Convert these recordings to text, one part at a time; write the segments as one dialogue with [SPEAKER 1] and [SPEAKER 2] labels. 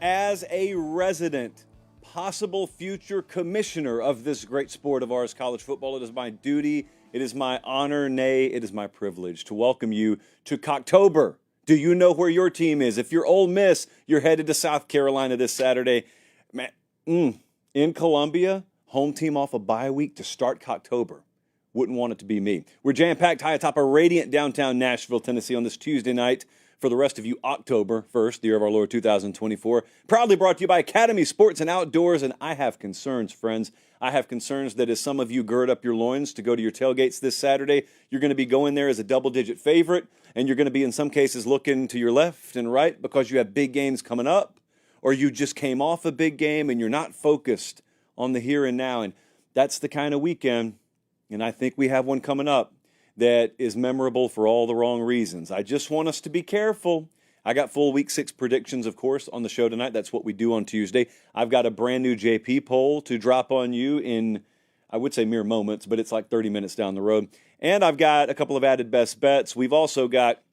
[SPEAKER 1] as a resident, possible future commissioner of this great sport of ours, college football, it is my duty, it is my honor, nay, it is my privilege to welcome you to Cocktober. Do you know where your team is? If you're Ole Miss, you're headed to South Carolina this Saturday. Man, in Columbia, home team off a bye week to start Cocktober. Wouldn't want it to be me. We're jam-packed high atop a radiant downtown Nashville, Tennessee on this Tuesday night. For the rest of you, October 1st, the year of our Lord 2024. Proudly brought to you by Academy Sports and Outdoors. And I have concerns, friends. I have concerns that as some of you gird up your loins to go to your tailgates this Saturday, you're going to be going there as a double-digit favorite, and you're going to be, in some cases, looking to your left and right because you have big games coming up, or you just came off a big game and you're not focused on the here and now. And that's the kind of weekend, and I think we have one coming up, that is memorable for all the wrong reasons. I just want us to be careful. I got full Week 6 predictions, of course, on the show tonight. That's what we do on Tuesday. I've got a brand new JP poll to drop on you in, I would say mere moments, but it's like 30 minutes down the road. And I've got a couple of added best bets. We've also got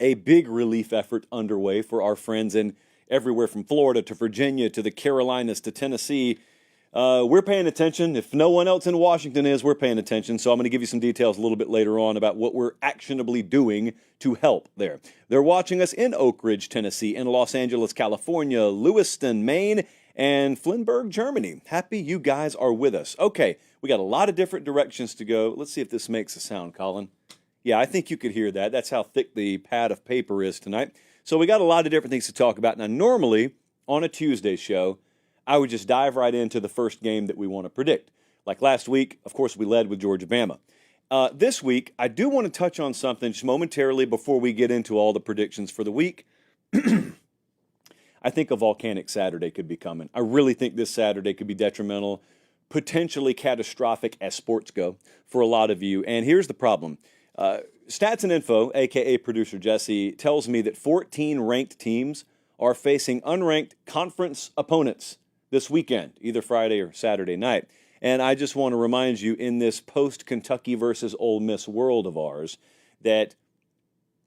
[SPEAKER 1] a big relief effort underway for our friends in everywhere from Florida to Virginia to the Carolinas to Tennessee. We're paying attention. If no one else in Washington is, we're paying attention. So I'm going to give you some details a little bit later on about what we're actionably doing to help there. They're watching us in Oak Ridge, Tennessee, in Los Angeles, California, Lewiston, Maine, and Flensburg, Germany. Happy you guys are with us. Okay, we got a lot of different directions to go. Let's see if this makes a sound, Colin. Yeah, I think you could hear that. That's how thick the pad of paper is tonight. So we got a lot of different things to talk about. Now, normally on a Tuesday show, I would just dive right into the first game that we want to predict. Like last week, of course, we led with Georgia-Bama. This week, I do want to touch on something just momentarily before we get into all the predictions for the week. I think a volcanic Saturday could be coming. I really think this Saturday could be detrimental, potentially catastrophic as sports go for a lot of you. And here's the problem. Stats and Info, a.k.a. producer Jesse, tells me that 14 ranked teams are facing unranked conference opponents this weekend, either Friday or Saturday night. And I just want to remind you, in this post-Kentucky versus Ole Miss world of ours, that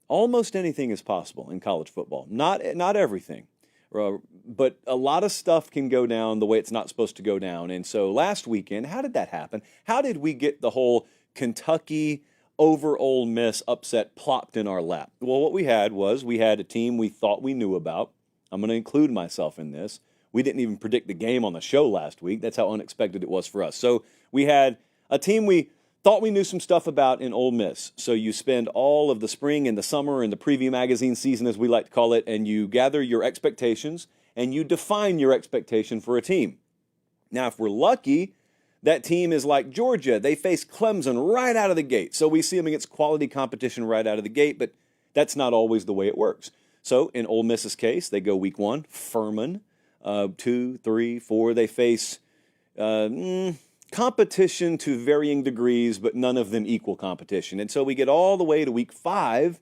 [SPEAKER 1] almost anything is possible in college football. Not everything, but a lot of stuff can go down the way it's not supposed to go down. And so last weekend, how did that happen? How did we get the whole Kentucky over Ole Miss upset plopped in our lap? Well, what we had a team we thought we knew about. I'm going to include myself in this. We didn't even predict the game on the show last week. That's how unexpected it was for us. So we had a team we thought we knew some stuff about in Ole Miss. So you spend all of the spring and the summer and the preview magazine season, as we like to call it, and you gather your expectations and you define your expectation for a team. Now, if we're lucky, that team is like Georgia. They face Clemson right out of the gate. So we see them against quality competition right out of the gate, but that's not always the way it works. So in Ole Miss's case, they go week 1, Furman. 2, 3, 4, they face competition to varying degrees, but none of them equal competition. And so we get all the way to week 5,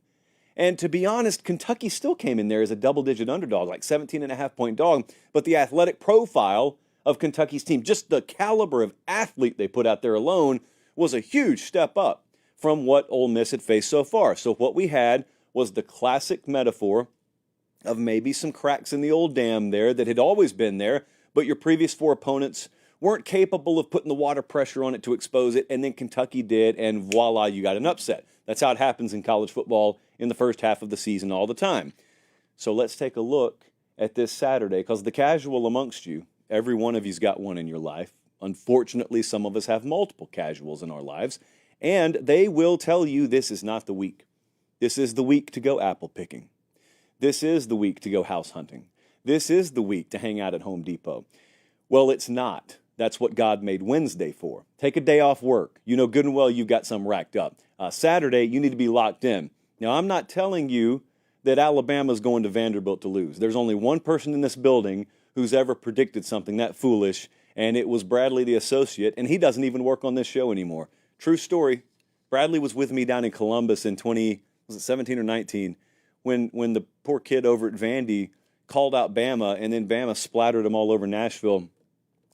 [SPEAKER 1] and to be honest, Kentucky still came in there as a double-digit underdog, like 17.5-point dog, but the athletic profile of Kentucky's team, just the caliber of athlete they put out there alone, was a huge step up from what Ole Miss had faced so far. So what we had was the classic metaphor of maybe some cracks in the old dam there that had always been there, but your previous 4 opponents weren't capable of putting the water pressure on it to expose it, and then Kentucky did, and voila, you got an upset. That's how it happens in college football in the first half of the season all the time. So let's take a look at this Saturday, because the casual amongst you, every one of you's got one in your life. Unfortunately, some of us have multiple casuals in our lives, and they will tell you this is not the week. This is the week to go apple picking. This is the week to go house hunting. This is the week to hang out at Home Depot. Well, it's not. That's what God made Wednesday for. Take a day off work. You know good and well you've got some racked up. Saturday, you need to be locked in. Now, I'm not telling you that Alabama's going to Vanderbilt to lose. There's only one person in this building who's ever predicted something that foolish, and it was Bradley, the associate, and he doesn't even work on this show anymore. True story. Bradley was with me down in Columbus in 2017 or 19, when the poor kid over at Vandy called out Bama, and then Bama splattered him all over Nashville.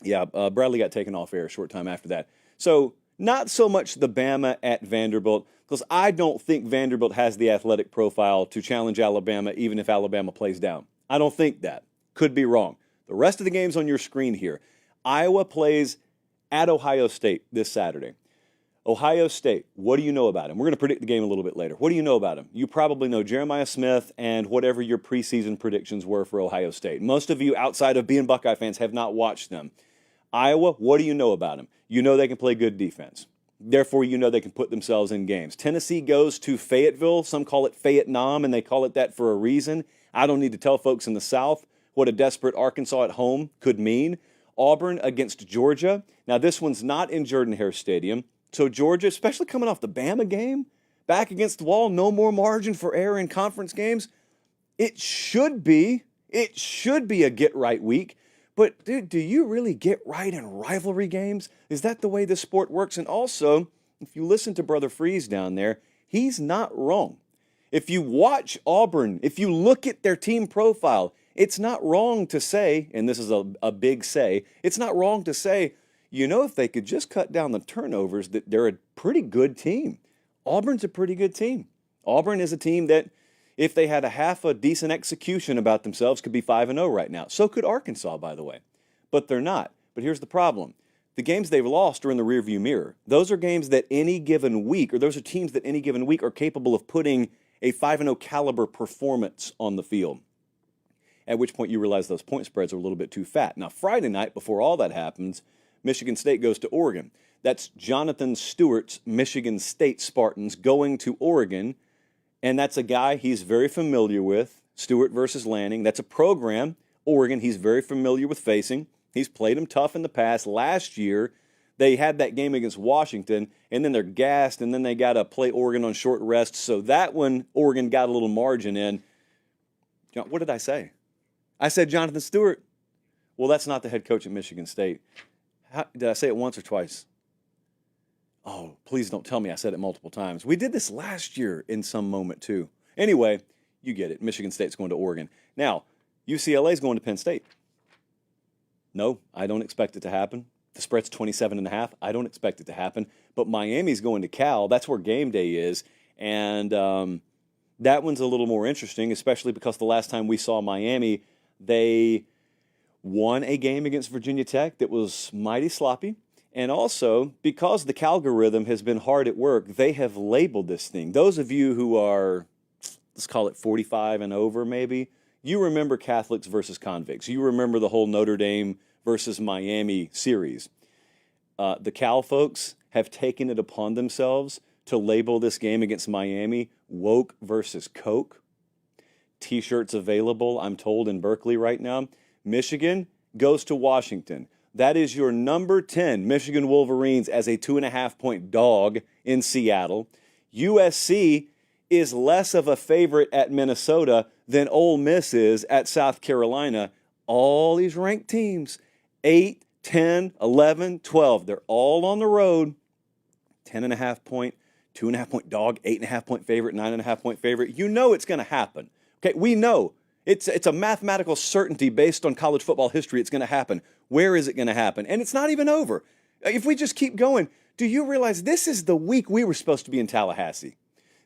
[SPEAKER 1] Yeah, Bradley got taken off air a short time after that. So not so much the Bama at Vanderbilt, because I don't think Vanderbilt has the athletic profile to challenge Alabama, even if Alabama plays down. I don't think that. Could be wrong. The rest of the games on your screen here. Iowa plays at Ohio State this Saturday. Ohio State, what do you know about him? We're going to predict the game a little bit later. What do you know about him? You probably know Jeremiah Smith and whatever your preseason predictions were for Ohio State. Most of you outside of being Buckeye fans have not watched them. Iowa, what do you know about them? You know they can play good defense. Therefore, you know they can put themselves in games. Tennessee goes to Fayetteville. Some call it Fayette-Nam, and they call it that for a reason. I don't need to tell folks in the South what a desperate Arkansas at home could mean. Auburn against Georgia. Now, this one's not in Jordan-Hare Stadium. So Georgia, especially coming off the Bama game, back against the wall, no more margin for error in conference games. It should be a get-right week. But, dude, do you really get right in rivalry games? Is that the way this sport works? And also, if you listen to Brother Freeze down there, he's not wrong. If you watch Auburn, if you look at their team profile, it's not wrong to say, and this is a big say, it's not wrong to say, you know, if they could just cut down the turnovers, that they're a pretty good team. Auburn's a pretty good team. Auburn is a team that, if they had a half a decent execution about themselves, could be 5-0 right now. So could Arkansas, by the way. But they're not. But here's the problem. The games they've lost are in the rearview mirror. Those are games that any given week, or those are teams that any given week are capable of putting a 5-0 caliber performance on the field. At which point you realize those point spreads are a little bit too fat. Now, Friday night, before all that happens, Michigan State goes to Oregon. That's Jonathan Stewart's Michigan State Spartans going to Oregon. And that's a guy he's very familiar with, Stewart versus Lanning. That's a program, Oregon, he's very familiar with facing. He's played them tough in the past. Last year, they had that game against Washington, and then they're gassed, and then they got to play Oregon on short rest. So that one, Oregon got a little margin in. What did I say? I said Jonathan Stewart. Well, that's not the head coach at Michigan State. Did I say it once or twice? Oh, please don't tell me I said it multiple times. We did this last year in some moment, too. Anyway, you get it. Michigan State's going to Oregon. Now, UCLA's going to Penn State. No, I don't expect it to happen. The spread's 27.5. I don't expect it to happen. But Miami's going to Cal. That's where game day is. And that one's a little more interesting, especially because the last time we saw Miami, they won a game against Virginia Tech that was mighty sloppy. And also, because the Calgorithm has been hard at work, they have labeled this thing. Those of you who are, let's call it 45 and over maybe, you remember Catholics versus convicts. You remember the whole Notre Dame versus Miami series. The Cal folks have taken it upon themselves to label this game against Miami woke versus Coke. T-shirts available, I'm told, in Berkeley right now. Michigan goes to Washington. That is your number 10 Michigan Wolverines as a 2.5-point dog in Seattle. USC is less of a favorite at Minnesota than Ole Miss is at South Carolina. All these ranked teams, 8, 10, 11, 12, they're all on the road. 10.5-point, 2.5-point dog, 8.5-point favorite, 9.5-point favorite. You know it's going to happen. Okay, we know. It's a mathematical certainty based on college football history. It's going to happen. Where is it going to happen? And it's not even over. If we just keep going, do you realize this is the week we were supposed to be in Tallahassee?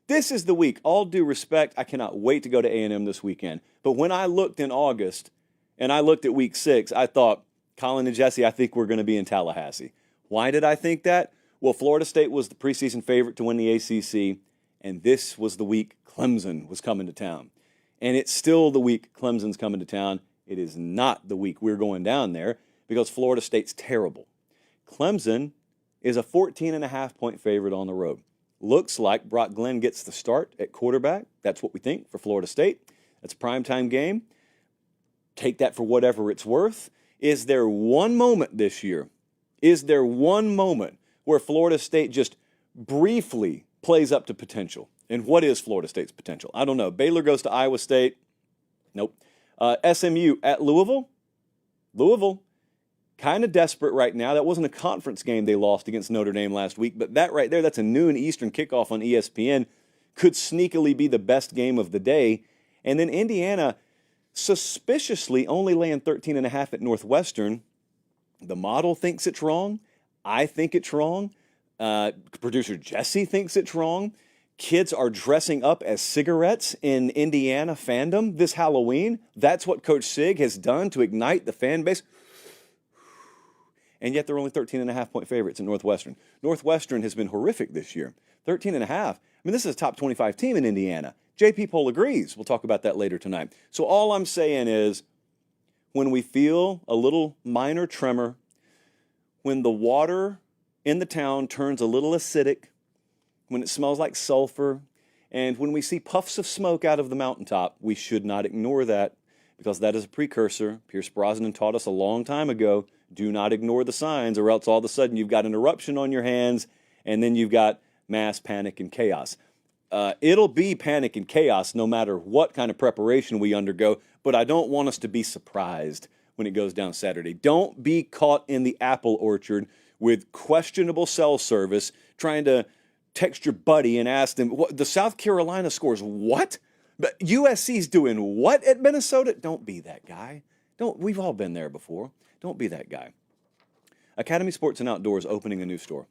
[SPEAKER 1] This is the week. All due respect, I cannot wait to go to A&M this weekend. But when I looked in August and I looked at week 6, I thought, Colin and Jesse, I think we're going to be in Tallahassee. Why did I think that? Well, Florida State was the preseason favorite to win the ACC, and this was the week Clemson was coming to town. And it's still the week Clemson's coming to town. It is not the week we're going down there because Florida State's terrible. Clemson is a 14.5-point favorite on the road. Looks like Brock Glenn gets the start at quarterback. That's what we think for Florida State. That's a primetime game. Take that for whatever it's worth. Is there one moment this year? Is there one moment where Florida State just briefly plays up to potential? And what is Florida State's potential? I don't know. Baylor goes to Iowa State. Nope. SMU at Louisville. Louisville, kind of desperate right now. That wasn't a conference game they lost against Notre Dame last week, but that right there, that's a noon Eastern kickoff on ESPN. Could sneakily be the best game of the day. And then Indiana, suspiciously only laying 13.5 at Northwestern. The model thinks it's wrong. I think it's wrong. Producer Jesse thinks it's wrong. Kids are dressing up as cigarettes in Indiana fandom this Halloween. That's what Coach Sig has done to ignite the fan base. And yet they're only 13.5-point favorites at Northwestern. Northwestern has been horrific this year. 13.5. I mean, this is a top 25 team in Indiana. JP Poll agrees. We'll talk about that later tonight. So all I'm saying is, when we feel a little minor tremor, when the water in the town turns a little acidic, when it smells like sulfur, and when we see puffs of smoke out of the mountaintop, we should not ignore that, because that is a precursor. Pierce Brosnan taught us a long time ago, do not ignore the signs, or else all of a sudden you've got an eruption on your hands, and then you've got mass panic and chaos. It'll be panic and chaos no matter what kind of preparation we undergo, but I don't want us to be surprised when it goes down Saturday. Don't be caught in the apple orchard with questionable cell service trying to text your buddy and ask them, what, the South Carolina scores what? But USC's doing what at Minnesota? Don't be that guy. We've all been there before. Don't be that guy. Academy Sports and Outdoors opening a new store.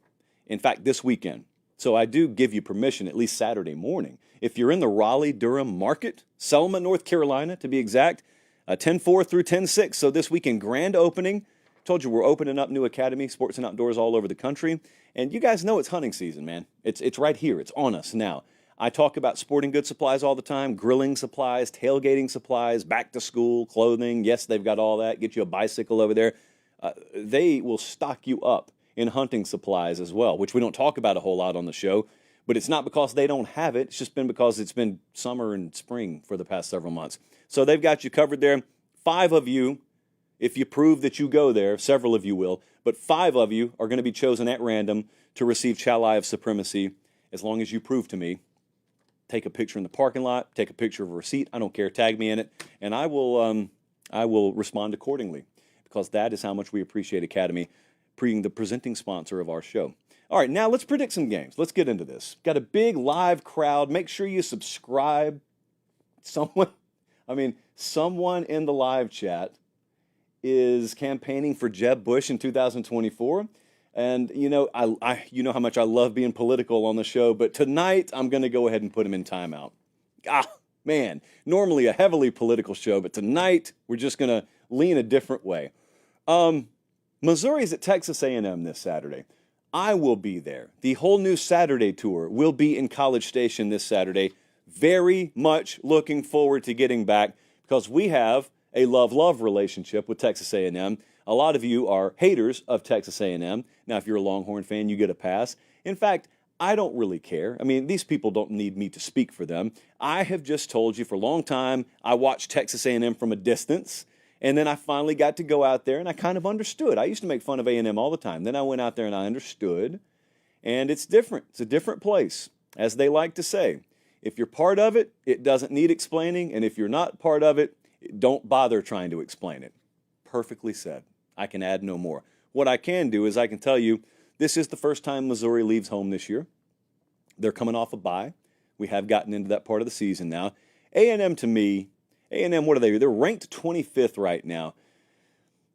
[SPEAKER 1] In fact, this weekend. So I do give you permission, at least Saturday morning. If you're in the Raleigh-Durham market, Selma, North Carolina, to be exact, 10-4 through 10-6. So this weekend, grand opening. Told you we're opening up new Academy Sports and Outdoors all over the country. And you guys know it's hunting season, man. It's right here. It's on us now. I talk about sporting goods supplies all the time, grilling supplies, tailgating supplies, back to school, clothing. Yes, they've got all that. Get you a bicycle over there. They will stock you up in hunting supplies as well, which we don't talk about a whole lot on the show. But it's not because they don't have it. It's just been because it's been summer and spring for the past several months. So they've got you covered there. 5 of you, if you prove that you go there, several of you will, but 5 of you are going to be chosen at random to receive Chalice of Supremacy, as long as you prove to me. Take a picture in the parking lot, take a picture of a receipt, I don't care, tag me in it, and I will respond accordingly, because that is how much we appreciate Academy being the presenting sponsor of our show. All right, now let's predict some games. Let's get into this. Got a big live crowd. Make sure you subscribe. Someone in the live chat is campaigning for Jeb Bush in 2024. And, you know how much I love being political on the show, but tonight I'm going to go ahead and put him in timeout. Man, normally a heavily political show, but tonight we're just going to lean a different way. Missouri's at Texas A&M this Saturday. I will be there. The whole new Saturday tour will be in College Station this Saturday. Very much looking forward to getting back, because we have a love-love relationship with Texas A&M. A lot of you are haters of Texas A&M. Now, if you're a Longhorn fan, you get a pass. In fact, I don't really care. I mean, these people don't need me to speak for them. I have just told you for a long time, I watched Texas A&M from a distance, and then I finally got to go out there, and I kind of understood. I used to make fun of A&M all the time. Then I went out there, and I understood, and it's different. It's a different place, as they like to say. If you're part of it, it doesn't need explaining, and if you're not part of it, don't bother trying to explain it. Perfectly said. I can add no more. What I can do is I can tell you this is the first time Missouri leaves home this year. They're coming off a bye. We have gotten into that part of the season now. A&M, to me, A&M, what are they? They're ranked 25th right now.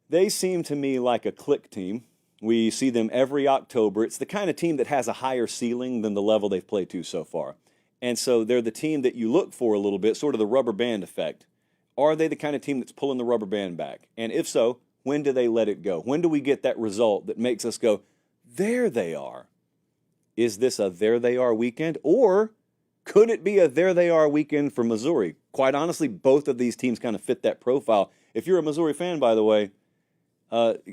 [SPEAKER 1] They seem to me like a click team. We see them every October. It's the kind of team that has a higher ceiling than the level they've played to so far. And so they're the team that you look for a little bit, sort of the rubber band effect. Are they the kind of team that's pulling the rubber band back? And if so, when do they let it go? When do we get that result that makes us go, there they are? Is this a there they are weekend? Or could it be a there they are weekend for Missouri? Quite honestly, both of these teams kind of fit that profile. If you're a Missouri fan, by the way,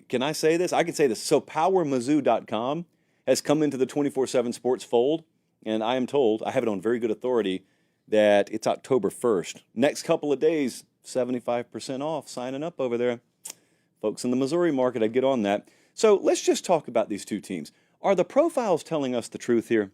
[SPEAKER 1] can I say this? I can say this. So PowerMizzou.com has come into the 24/7 Sports fold, and I am told, I have it on very good authority, that it's October 1st. Next couple of days, 75% off signing up over there. Folks in the Missouri market, I'd get on that. So let's just talk about these two teams. Are the profiles telling us the truth here?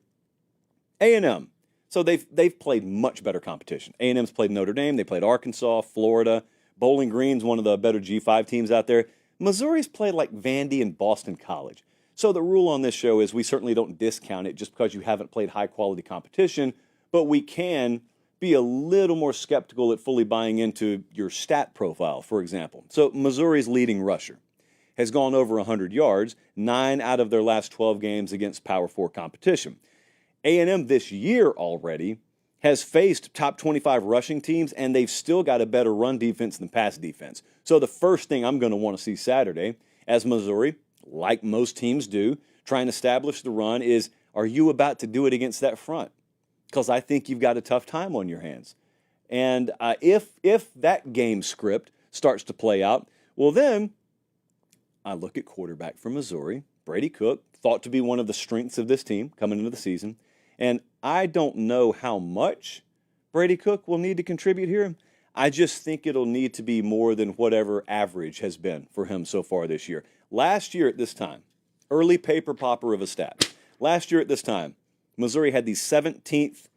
[SPEAKER 1] A&M. So they've played much better competition. A&M's played Notre Dame. They played Arkansas, Florida. Bowling Green's one of the better G5 teams out there. Missouri's played like Vandy and Boston College. So the rule on this show is we certainly don't discount it just because you haven't played high-quality competition, but we can be a little more skeptical at fully buying into your stat profile, for example. So Missouri's leading rusher has gone over 100 yards, 9 out of their last 12 games against Power 4 competition. A&M this year already has faced top 25 rushing teams, and they've still got a better run defense than pass defense. So the first thing I'm going to want to see Saturday, as Missouri, like most teams do, try and establish the run, is are you about to do it against that front? Because I think you've got a tough time on your hands. And if that game script starts to play out, well then I look at quarterback from Missouri, Brady Cook, thought to be one of the strengths of this team coming into the season. And I don't know how much Brady Cook will need to contribute here. I just think it'll need to be more than whatever average has been for him so far this year. Last year at this time, early paper popper of a stat. Last year at this time, Missouri had the 17th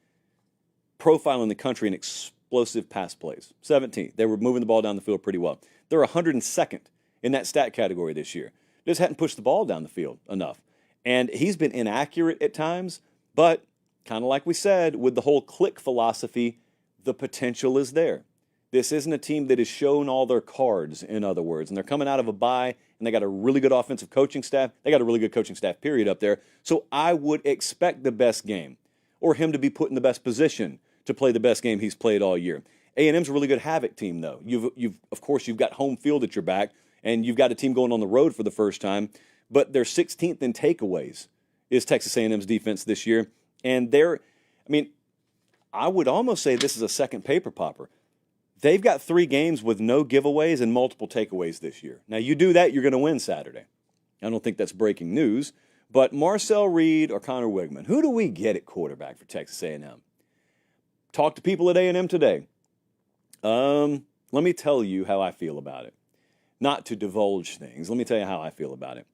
[SPEAKER 1] profile in the country in explosive pass plays. 17th. They were moving the ball down the field pretty well. They're 102nd in that stat category this year. Just hadn't pushed the ball down the field enough. And he's been inaccurate at times, but kind of like we said, with the whole click philosophy, the potential is there. This isn't a team that has shown all their cards, in other words, and they're coming out of a bye, and they got a really good offensive coaching staff. They got a really good coaching staff, period, up there. So I would expect the best game, or him to be put in the best position to play the best game he's played all year. A&M's a really good havoc team, though. Of course, you've got home field at your back, and you've got a team going on the road for the first time, but they're 16th in takeaways is Texas A&M's defense this year. And I would almost say this is a second paper popper. They've got 3 games with no giveaways and multiple takeaways this year. Now, you do that, you're going to win Saturday. I don't think that's breaking news. But Marcel Reed or Connor Wigman, who do we get at quarterback for Texas A&M? Talk to people at A&M today. Let me tell you how I feel about it. Not to divulge things. Let me tell you how I feel about it.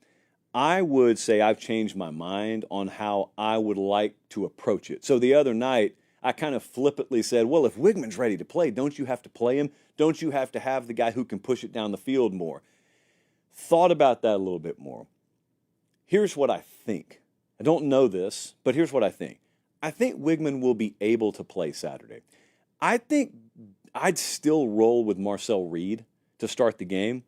[SPEAKER 1] I would say I've changed my mind on how I would like to approach it. So the other night, I kind of flippantly said, well, if Wigman's ready to play, don't you have to play him? Don't you have to have the guy who can push it down the field more? Thought about that a little bit more. Here's what I think. I don't know this, but here's what I think. I think Wigman will be able to play Saturday. I think I'd still roll with Marcel Reed to start the game,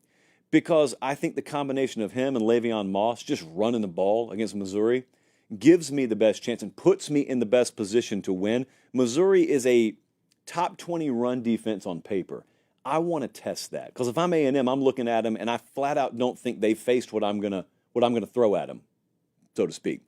[SPEAKER 1] because I think the combination of him and Le'Veon Moss just running the ball against Missouri gives me the best chance and puts me in the best position to win. Missouri is a top 20 run defense on paper. I want to test that, because if I'm A&M, I'm looking at them and I flat out don't think they faced what I'm gonna throw at them, so to speak.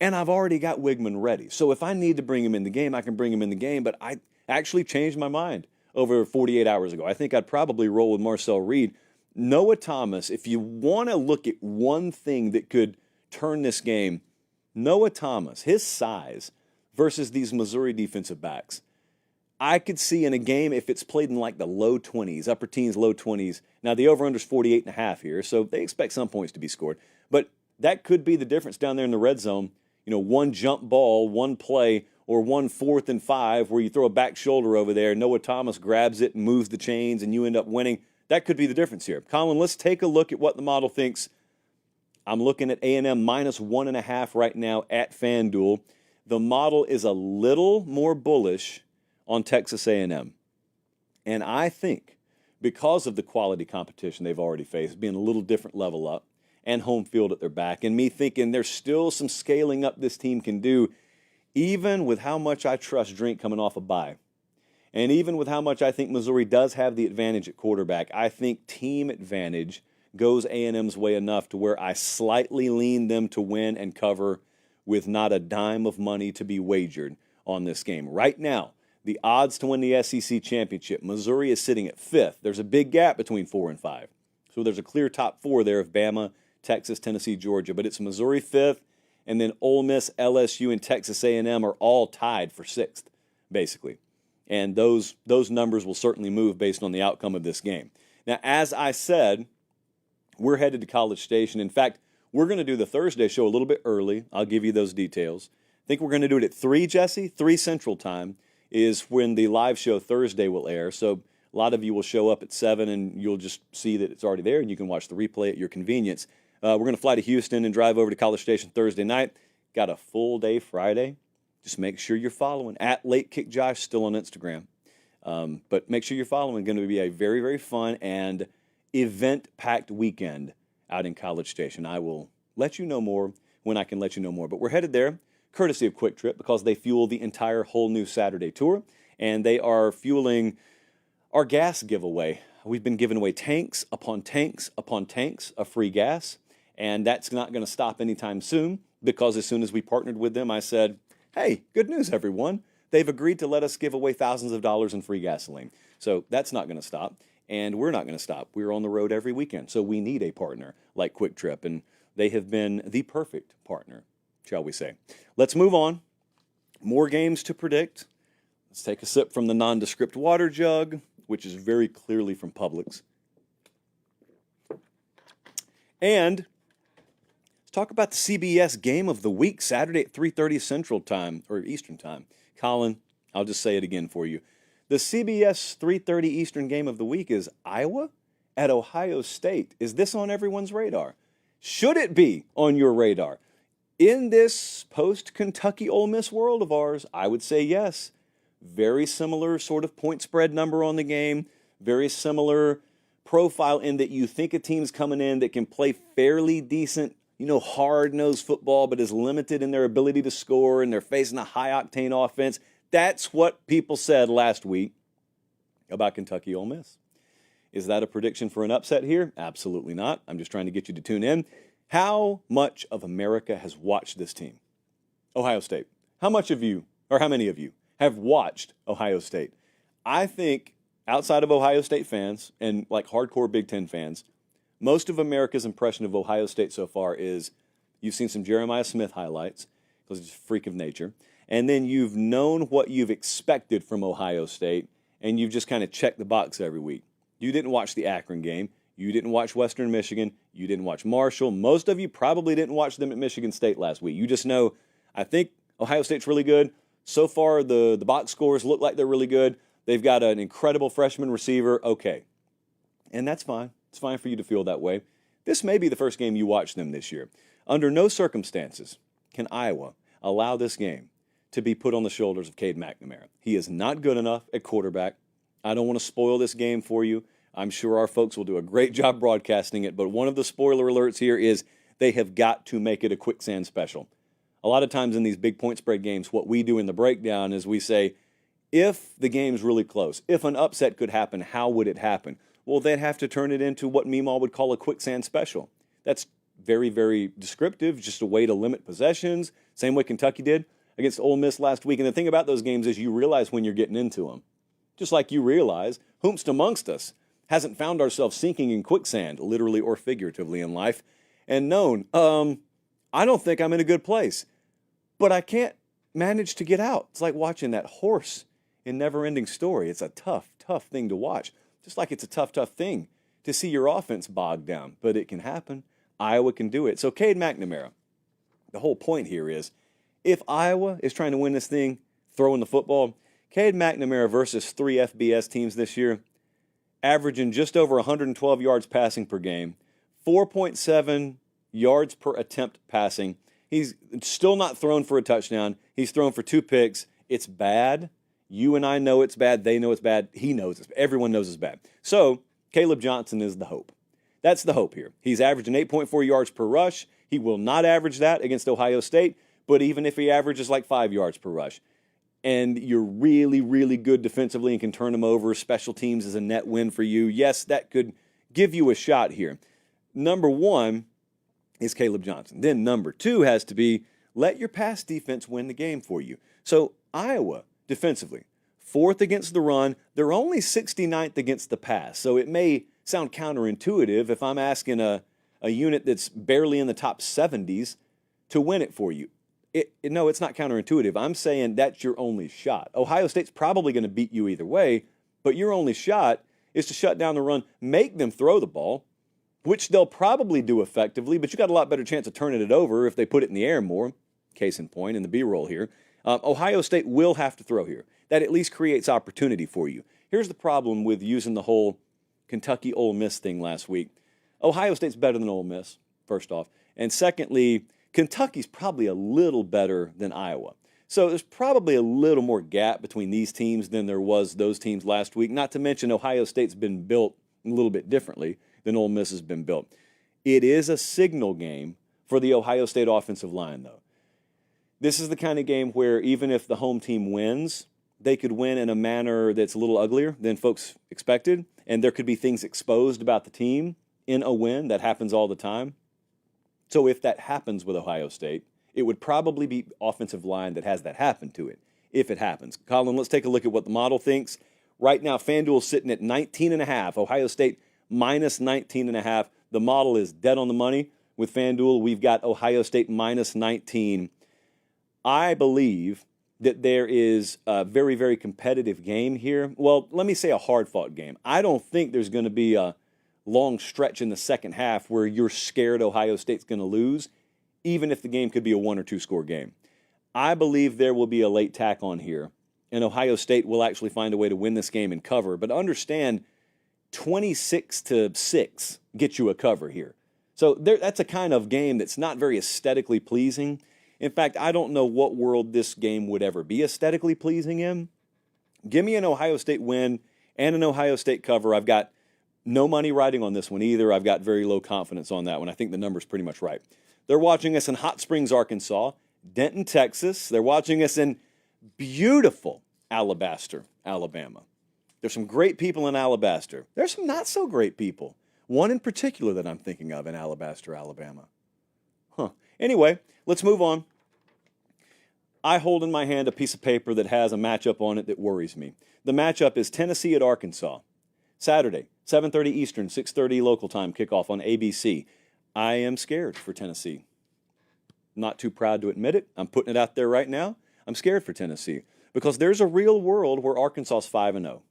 [SPEAKER 1] And I've already got Wigman ready. So if I need to bring him in the game, I can bring him in the game. But I actually changed my mind over 48 hours ago. I think I'd probably roll with Marcel Reed. Noah Thomas, if you want to look at one thing that could turn this game, Noah Thomas, his size versus these Missouri defensive backs, I could see in a game if it's played in like the low 20s, upper teens, low 20s. Now, the over-under is 48.5 here, so they expect some points to be scored. But that could be the difference down there in the red zone. You know, one jump ball, one play, or 1 4th and 5 where you throw a back shoulder over there, Noah Thomas grabs it and moves the chains, and you end up winning. That could be the difference here. Colin, let's take a look at what the model thinks. I'm looking at A&M minus 1.5 right now at FanDuel. The model is a little more bullish on Texas A&M. And I think because of the quality competition they've already faced, being a little different level up, and home field at their back, and me thinking there's still some scaling up this team can do, even with how much I trust Drink coming off a bye. And even with how much I think Missouri does have the advantage at quarterback, I think team advantage goes A&M's way enough to where I slightly lean them to win and cover with not a dime of money to be wagered on this game. Right now, the odds to win the SEC championship, Missouri is sitting at 5th. There's a big gap between 4 and 5. So there's a clear top 4 there of Bama, Texas, Tennessee, Georgia. But it's Missouri 5th, and then Ole Miss, LSU, and Texas A&M are all tied for 6th, basically. And those numbers will certainly move based on the outcome of this game. Now, as I said, we're headed to College Station. In fact, we're going to do the Thursday show a little bit early. I'll give you those details. I think we're going to do it at 3, Jesse. 3 Central Time is when the live show Thursday will air. So a lot of you will show up at 7, and you'll just see that it's already there, and you can watch the replay at your convenience. We're going to fly to Houston and drive over to College Station Thursday night. Got a full day Friday. Just make sure you're following at Late Kick Josh, still on Instagram. But make sure you're following. It's going to be a very, very fun and event-packed weekend out in College Station. I will let you know more when I can let you know more. But we're headed there. courtesy of Quick Trip, because they fuel the entire Whole New Saturday tour, and they are fueling our gas giveaway. We've been giving away tanks upon tanks upon tanks of free gas, and that's not going to stop anytime soon, because as soon as we partnered with them, I said, hey, good news, everyone. They've agreed to let us give away thousands of dollars in free gasoline. So that's not going to stop, and we're not going to stop. We're on the road every weekend, so we need a partner like Quick Trip, and they have been the perfect partner, shall we say. Let's move on. More games to predict. Let's take a sip from the nondescript water jug, which is very clearly from Publix. And let's talk about the CBS game of the week, Saturday at 3:30 Central Time, or Eastern Time. Colin, I'll just say it again for you. The CBS 3:30 Eastern game of the week is Iowa at Ohio State. Is this on everyone's radar? Should it be on your radar? In this post-Kentucky Ole Miss world of ours, I would say yes. Very similar sort of point spread number on the game. Very similar profile in that you think a team's coming in that can play fairly decent, hard-nosed football, but is limited in their ability to score, and they're facing a high-octane offense. That's what people said last week about Kentucky Ole Miss. Is that a prediction for an upset here? Absolutely not. I'm just trying to get you to tune in. How much of America has watched this team? Ohio State. How many of you have watched Ohio State? I think outside of Ohio State fans and like hardcore Big Ten fans, most of America's impression of Ohio State so far is you've seen some Jeremiah Smith highlights, because he's a freak of nature, and then you've known what you've expected from Ohio State, and you've just kind of checked the box every week. You didn't watch the Akron game. You didn't watch Western Michigan. You didn't watch Marshall. Most of you probably didn't watch them at Michigan State last week. You just know, I think Ohio State's really good. So far, the box scores look like they're really good. They've got an incredible freshman receiver. Okay. And that's fine. It's fine for you to feel that way. This may be the first game you watch them this year. Under no circumstances can Iowa allow this game to be put on the shoulders of Cade McNamara. He is not good enough at quarterback. I don't want to spoil this game for you. I'm sure our folks will do a great job broadcasting it, but one of the spoiler alerts here is they have got to make it a quicksand special. A lot of times in these big point spread games, what we do in the breakdown is we say, if the game's really close, if an upset could happen, how would it happen? Well, they'd have to turn it into what Meemaw would call a quicksand special. That's very, very descriptive, just a way to limit possessions, same way Kentucky did against Ole Miss last week. And the thing about those games is you realize when you're getting into them. Just like you realize, whomst amongst us hasn't found ourselves sinking in quicksand, literally or figuratively in life, and known, I don't think I'm in a good place, but I can't manage to get out. It's like watching that horse in Never-Ending Story. It's a tough, tough thing to watch, just like it's a tough, tough thing to see your offense bogged down, but it can happen. Iowa can do it. So Cade McNamara, the whole point here is, if Iowa is trying to win this thing, throwing the football, Cade McNamara versus 3 FBS teams this year, averaging just over 112 yards passing per game, 4.7 yards per attempt passing. He's still not thrown for a touchdown. He's thrown for 2 picks. It's bad. You and I know it's bad. They know it's bad. He knows it's bad. Everyone knows it's bad. So Caleb Johnson is the hope. That's the hope here. He's averaging 8.4 yards per rush. He will not average that against Ohio State, but even if he averages like 5 yards per rush, and you're really, really good defensively and can turn them over, special teams is a net win for you, yes, that could give you a shot here. Number one is Caleb Johnson. Then number two has to be let your pass defense win the game for you. So Iowa, defensively, 4th against the run. They're only 69th against the pass. So it may sound counterintuitive if I'm asking a unit that's barely in the top 70s to win it for you. No, it's not counterintuitive. I'm saying that's your only shot. Ohio State's probably going to beat you either way, but your only shot is to shut down the run, make them throw the ball, which they'll probably do effectively, but you got a lot better chance of turning it over if they put it in the air more. Case in point in the B-roll here. Ohio State will have to throw here. That at least creates opportunity for you. Here's the problem with using the whole Kentucky Ole Miss thing last week. Ohio State's better than Ole Miss, first off. And secondly, Kentucky's probably a little better than Iowa. So there's probably a little more gap between these teams than there was those teams last week. Not to mention Ohio State's been built a little bit differently than Ole Miss has been built. It is a signal game for the Ohio State offensive line, though. This is the kind of game where even if the home team wins, they could win in a manner that's a little uglier than folks expected, and there could be things exposed about the team in a win. That happens all the time. So if that happens with Ohio State, it would probably be offensive line that has that happen to it, if it happens. Colin, let's take a look at what the model thinks. Right now, FanDuel's sitting at 19.5. Ohio State minus 19.5. The model is dead on the money. With FanDuel, we've got Ohio State minus 19. I believe that there is a very, very competitive game here. Well, let me say a hard-fought game. I don't think there's going to be a long stretch in the second half where you're scared Ohio State's going to lose, even if the game could be a 1 or 2 score game. I believe there will be a late tack on here, and Ohio State will actually find a way to win this game and cover. But understand, 26-6 gets you a cover here. So that's a kind of game that's not very aesthetically pleasing. In fact, I don't know what world this game would ever be aesthetically pleasing in. Give me an Ohio State win and an Ohio State cover. I've got no money riding on this one either. I've got very low confidence on that one. I think the number's pretty much right. They're watching us in Hot Springs, Arkansas, Denton, Texas. They're watching us in beautiful Alabaster, Alabama. There's some great people in Alabaster. There's some not so great people. One in particular that I'm thinking of in Alabaster, Alabama. Anyway, let's move on. I hold in my hand a piece of paper that has a matchup on it that worries me. The matchup is Tennessee at Arkansas. Saturday, 7:30 Eastern, 6:30 local time, kickoff on ABC. I am scared for Tennessee. Not too proud to admit it. I'm putting it out there right now. I'm scared for Tennessee because there's a real world where Arkansas is 5-0.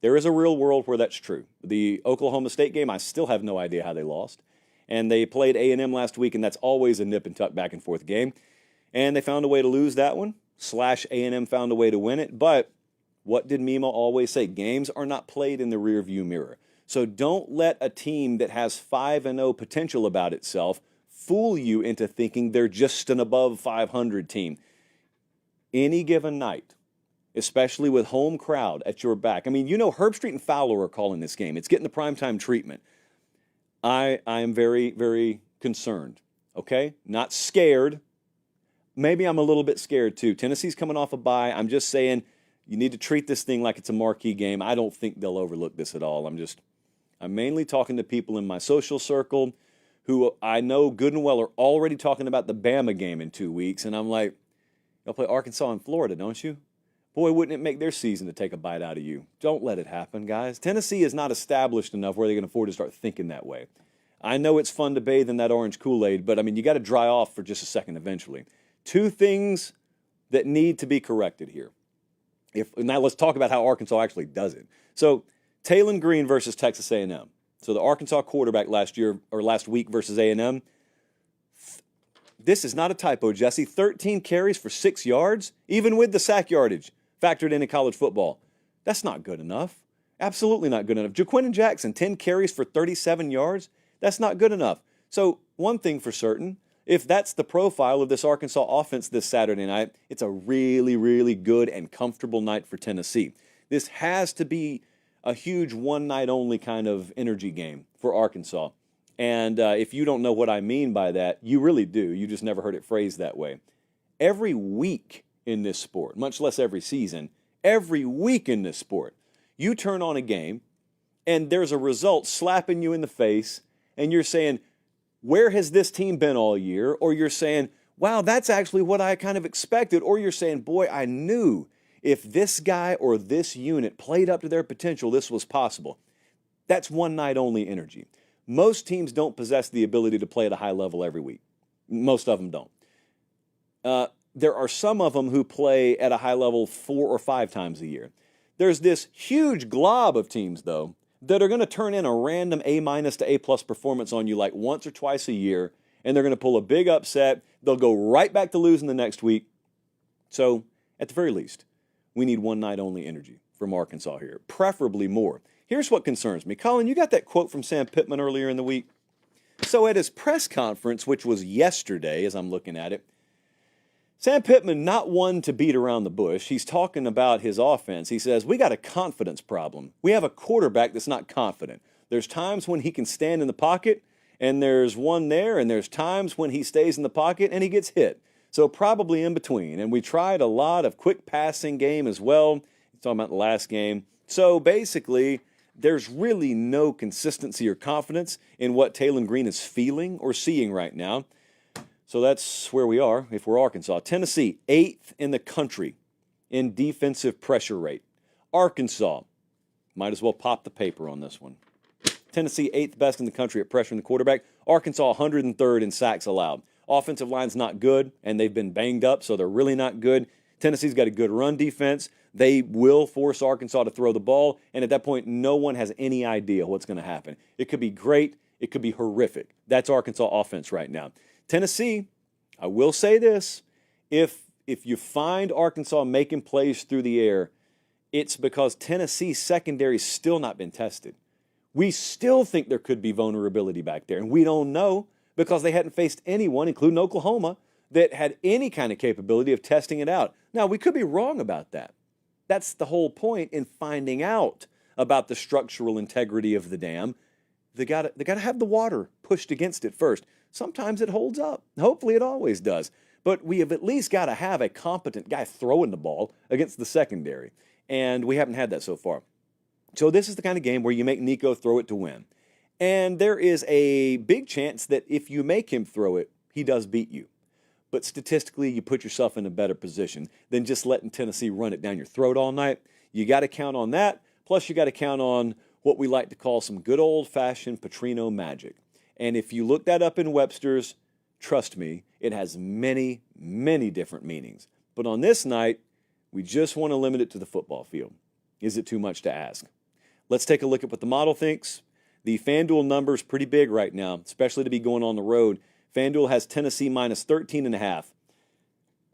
[SPEAKER 1] There is a real world where that's true. The Oklahoma State game, I still have no idea how they lost. And they played A&M last week, and that's always a nip and tuck back and forth game. And they found a way to lose that one. /A&M found a way to win it. But what did Mima always say? Games are not played in the rearview mirror. So don't let a team that has 5-0 potential about itself fool you into thinking they're just an above 500 team. Any given night, especially with home crowd at your back. I mean, you know, Herb Street and Fowler are calling this game. It's getting the primetime treatment. I am very, very concerned, okay? Not scared. Maybe I'm a little bit scared too. Tennessee's coming off a bye. I'm just saying you need to treat this thing like it's a marquee game. I don't think they'll overlook this at all. I'm mainly talking to people in my social circle who I know good and well are already talking about the Bama game in 2 weeks. And I'm like, y'all play Arkansas and Florida, don't you? Boy, wouldn't it make their season to take a bite out of you. Don't let it happen, guys. Tennessee is not established enough where they can afford to start thinking that way. I know it's fun to bathe in that orange Kool-Aid, but, I mean, you got to dry off for just a second eventually. 2 things that need to be corrected here. Now let's talk about how Arkansas actually does it. So, Taylon Green versus Texas A&M. So the Arkansas quarterback last week versus A&M. This is not a typo, Jesse. 13 carries for 6 yards, even with the sack yardage factored in college football. That's not good enough. Absolutely not good enough. Jaquindon Jackson, 10 carries for 37 yards. That's not good enough. So one thing for certain, if that's the profile of this Arkansas offense this Saturday night, it's a really, really good and comfortable night for Tennessee. This has to be a huge one-night-only kind of energy game for Arkansas. And if you don't know what I mean by that, you really do. You just never heard it phrased that way. Every week in this sport, much less every season, every week in this sport, you turn on a game and there's a result slapping you in the face and you're saying, where has this team been all year? Or you're saying, wow, that's actually what I kind of expected. Or you're saying, boy, I knew if this guy or this unit played up to their potential, this was possible. That's one-night-only energy. Most teams don't possess the ability to play at a high level every week. Most of them don't. There are some of them who play at a high level 4 or 5 times a year. There's this huge glob of teams, though, that are going to turn in a random A- to A+ performance on you like once or twice a year, and they're going to pull a big upset. They'll go right back to losing the next week. So, at the very least, we need one-night-only energy from Arkansas here, preferably more. Here's what concerns me. Colin, you got that quote from Sam Pittman earlier in the week? So at his press conference, which was yesterday as I'm looking at it, Sam Pittman, not one to beat around the bush. He's talking about his offense. He says, we got a confidence problem. We have a quarterback that's not confident. There's times when he can stand in the pocket, and there's one there, and there's times when he stays in the pocket and he gets hit. So probably in between. And we tried a lot of quick passing game as well. Talking about the last game. So basically, there's really no consistency or confidence in what Taylon Green is feeling or seeing right now. So that's where we are if we're Arkansas. Tennessee, 8th in the country in defensive pressure rate. Arkansas, might as well pop the paper on this one. Tennessee, 8th best in the country at pressuring the quarterback. Arkansas, 103rd in sacks allowed. Offensive line's not good, and they've been banged up, so they're really not good. Tennessee's got a good run defense. They will force Arkansas to throw the ball, and at that point, no one has any idea what's going to happen. It could be great. It could be horrific. That's Arkansas offense right now. Tennessee, I will say this, if you find Arkansas making plays through the air, it's because Tennessee's secondary's still not been tested. We still think there could be vulnerability back there, and we don't know because they hadn't faced anyone, including Oklahoma, that had any kind of capability of testing it out. Now, we could be wrong about that. That's the whole point in finding out about the structural integrity of the dam. They got to have the water pushed against it first. Sometimes it holds up. Hopefully it always does. But we have at least got to have a competent guy throwing the ball against the secondary. And we haven't had that so far. So this is the kind of game where you make Nico throw it to win. And there is a big chance that if you make him throw it, he does beat you. But statistically, you put yourself in a better position than just letting Tennessee run it down your throat all night. You got to count on that. Plus, you got to count on what we like to call some good old-fashioned Petrino magic. And if you look that up in Webster's, trust me, it has many, many different meanings. But on this night, we just want to limit it to the football field. Is it too much to ask? Let's take a look at what the model thinks. The FanDuel number is pretty big right now, especially to be going on the road. FanDuel has Tennessee minus 13.5.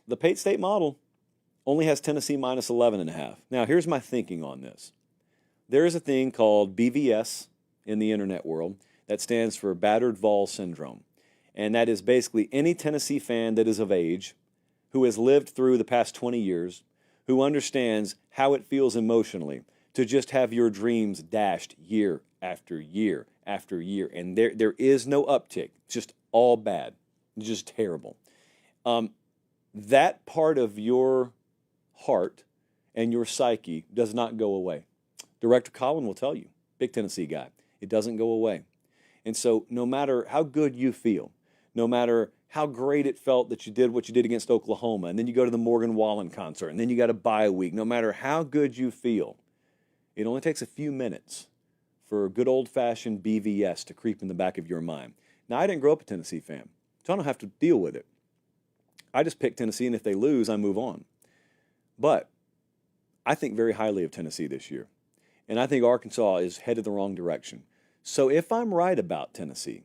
[SPEAKER 1] The Pate State model only has Tennessee minus 11.5. Now, here's my thinking on this. There is a thing called BVS in the internet world that stands for battered Vol syndrome. And that is basically any Tennessee fan that is of age, who has lived through the past 20 years, who understands how it feels emotionally to just have your dreams dashed year after year after year. And there is no uptick, just all bad, just terrible. That part of your heart and your psyche does not go away. Director Colin will tell you, big Tennessee guy, it doesn't go away. And so no matter how good you feel, no matter how great it felt that you did what you did against Oklahoma, and then you go to the Morgan Wallen concert, and then you got a bye week, no matter how good you feel, it only takes a few minutes for good old-fashioned BVS to creep in the back of your mind. Now, I didn't grow up a Tennessee fan, so I don't have to deal with it. I just pick Tennessee, and if they lose, I move on. But I think very highly of Tennessee this year, and I think Arkansas is headed the wrong direction. So if I'm right about Tennessee,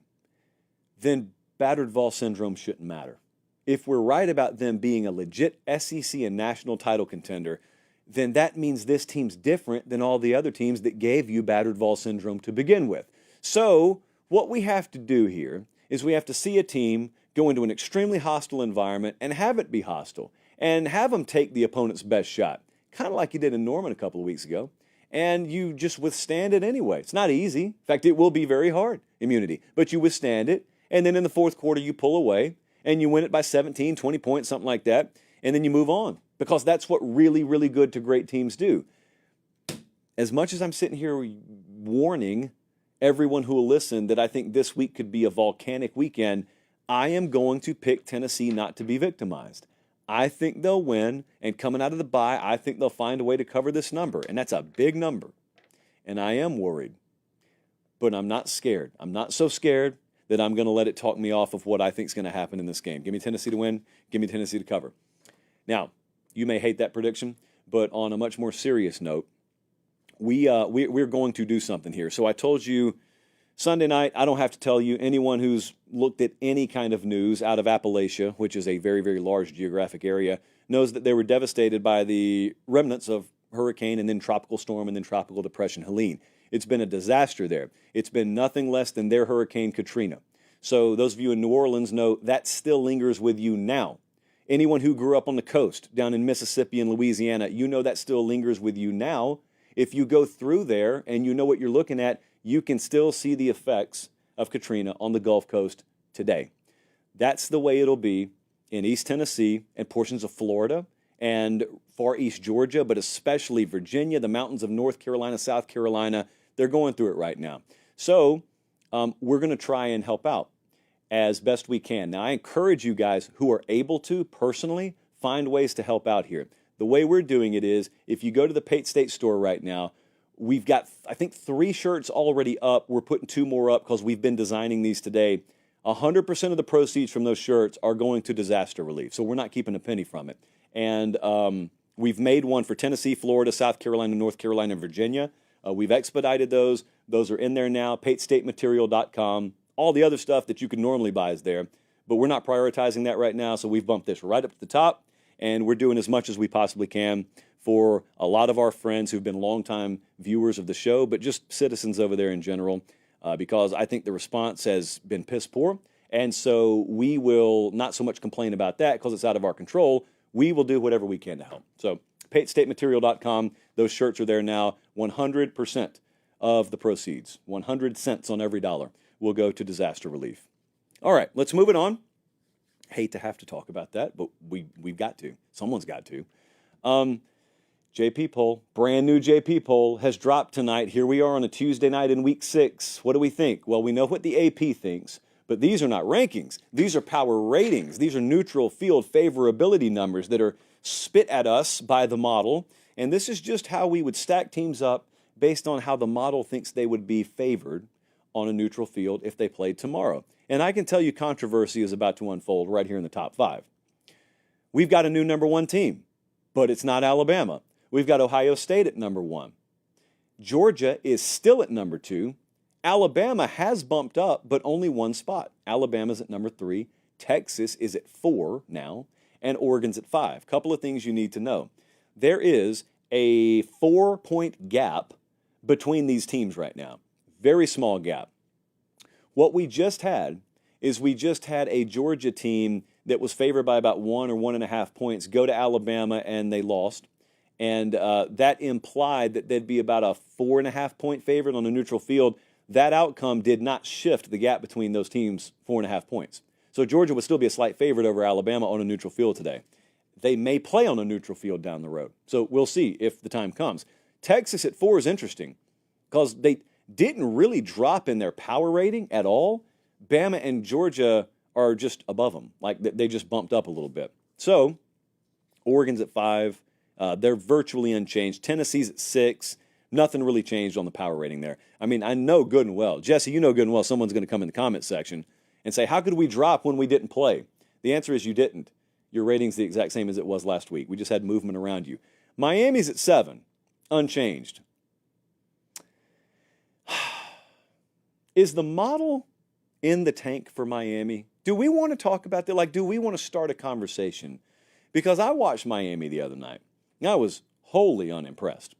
[SPEAKER 1] then battered Vol syndrome shouldn't matter. If we're right about them being a legit SEC and national title contender, then that means this team's different than all the other teams that gave you battered Vol syndrome to begin with. So what we have to do here is we have to see a team go into an extremely hostile environment and have it be hostile and have them take the opponent's best shot, kind of like you did in Norman a couple of weeks ago, and you just withstand it anyway. It's not easy. In fact, it will be very hard, immunity, but you withstand it, and then in the fourth quarter you pull away and you win it by 17, 20 points, something like that, and then you move on because that's what really, really good to great teams do. As much as I'm sitting here warning everyone who will listen that I think this week could be a volcanic weekend, I am going to pick Tennessee not to be victimized. I think they'll win, and coming out of the bye, I think they'll find a way to cover this number, and that's a big number. And I am worried, but I'm not scared. I'm not so scared that I'm going to let it talk me off of what I think is going to happen in this game. Give me Tennessee to win. Give me Tennessee to cover. Now, you may hate that prediction, but on a much more serious note, we're going to do something here. So I told you Sunday night, I don't have to tell you, anyone who's looked at any kind of news out of Appalachia, which is a very, very large geographic area, knows that they were devastated by the remnants of hurricane and then tropical storm and then tropical depression Helene. It's been a disaster there. It's been nothing less than their Hurricane Katrina. So those of you in New Orleans know that still lingers with you now. Anyone who grew up on the coast down in Mississippi and Louisiana, you know that still lingers with you now. If you go through there and you know what you're looking at, you can still see the effects of Katrina on the Gulf Coast today. That's the way it'll be in East Tennessee and portions of Florida and far East Georgia, but especially Virginia, the mountains of North Carolina, South Carolina. They're going through it right now. So we're going to try and help out as best we can. Now, I encourage you guys who are able to personally find ways to help out here. The way we're doing it is if you go to the Pate State store right now, we've got, I think, 3 shirts already up. We're putting 2 more up because we've been designing these today. 100% of the proceeds from those shirts are going to disaster relief, so we're not keeping a penny from it. And we've made one for Tennessee, Florida, South Carolina, North Carolina, and Virginia. We've expedited those. Those are in there now, patestatematierial.com. All the other stuff that you could normally buy is there, but we're not prioritizing that right now, so we've bumped this right up to the top, and we're doing as much as we possibly can for a lot of our friends who've been longtime viewers of the show, but just citizens over there in general, because I think the response has been piss poor, and so we will not so much complain about that because it's out of our control. We will do whatever we can to help. So patestatematierial.com, those shirts are there now. 100% of the proceeds, 100 cents on every dollar, will go to disaster relief. All right, let's move it on. Hate to have to talk about that, but we've got to. Someone's got to. JP poll, brand new JP poll, has dropped tonight. Here we are on a Tuesday night in week 6. What do we think? Well, we know what the AP thinks, but these are not rankings. These are power ratings. These are neutral field favorability numbers that are spit at us by the model, and this is just how we would stack teams up based on how the model thinks they would be favored on a neutral field if they played tomorrow. And I can tell you controversy is about to unfold right here in the top 5. We've got a new number 1 team, but it's not Alabama. We've got Ohio State at number 1. Georgia is still at number 2. Alabama has bumped up, but only 1 spot. Alabama's at number 3. Texas is at 4 now, and Oregon's at 5. Couple of things you need to know. There is a 4-point gap between these teams right now. Very small gap. What we just had is we just had a Georgia team that was favored by about 1 or 1.5 points go to Alabama and they lost. And that implied that there'd be about a 4.5 point favorite on a neutral field. That outcome did not shift the gap between those teams 4.5 points. So Georgia would still be a slight favorite over Alabama on a neutral field today. They may play on a neutral field down the road. So we'll see if the time comes. Texas at 4 is interesting because they didn't really drop in their power rating at all. Bama and Georgia are just above them. Like they just bumped up a little bit. So Oregon's at 5. They're virtually unchanged. Tennessee's at 6. Nothing really changed on the power rating there. I mean, I know good and well. Jesse, you know good and well someone's going to come in the comment section and say, how could we drop when we didn't play? The answer is you didn't. Your rating's the exact same as it was last week. We just had movement around you. Miami's at 7, unchanged. Is the model in the tank for Miami? Do we want to talk about that? Like, do we want to start a conversation? Because I watched Miami the other night. I was wholly unimpressed.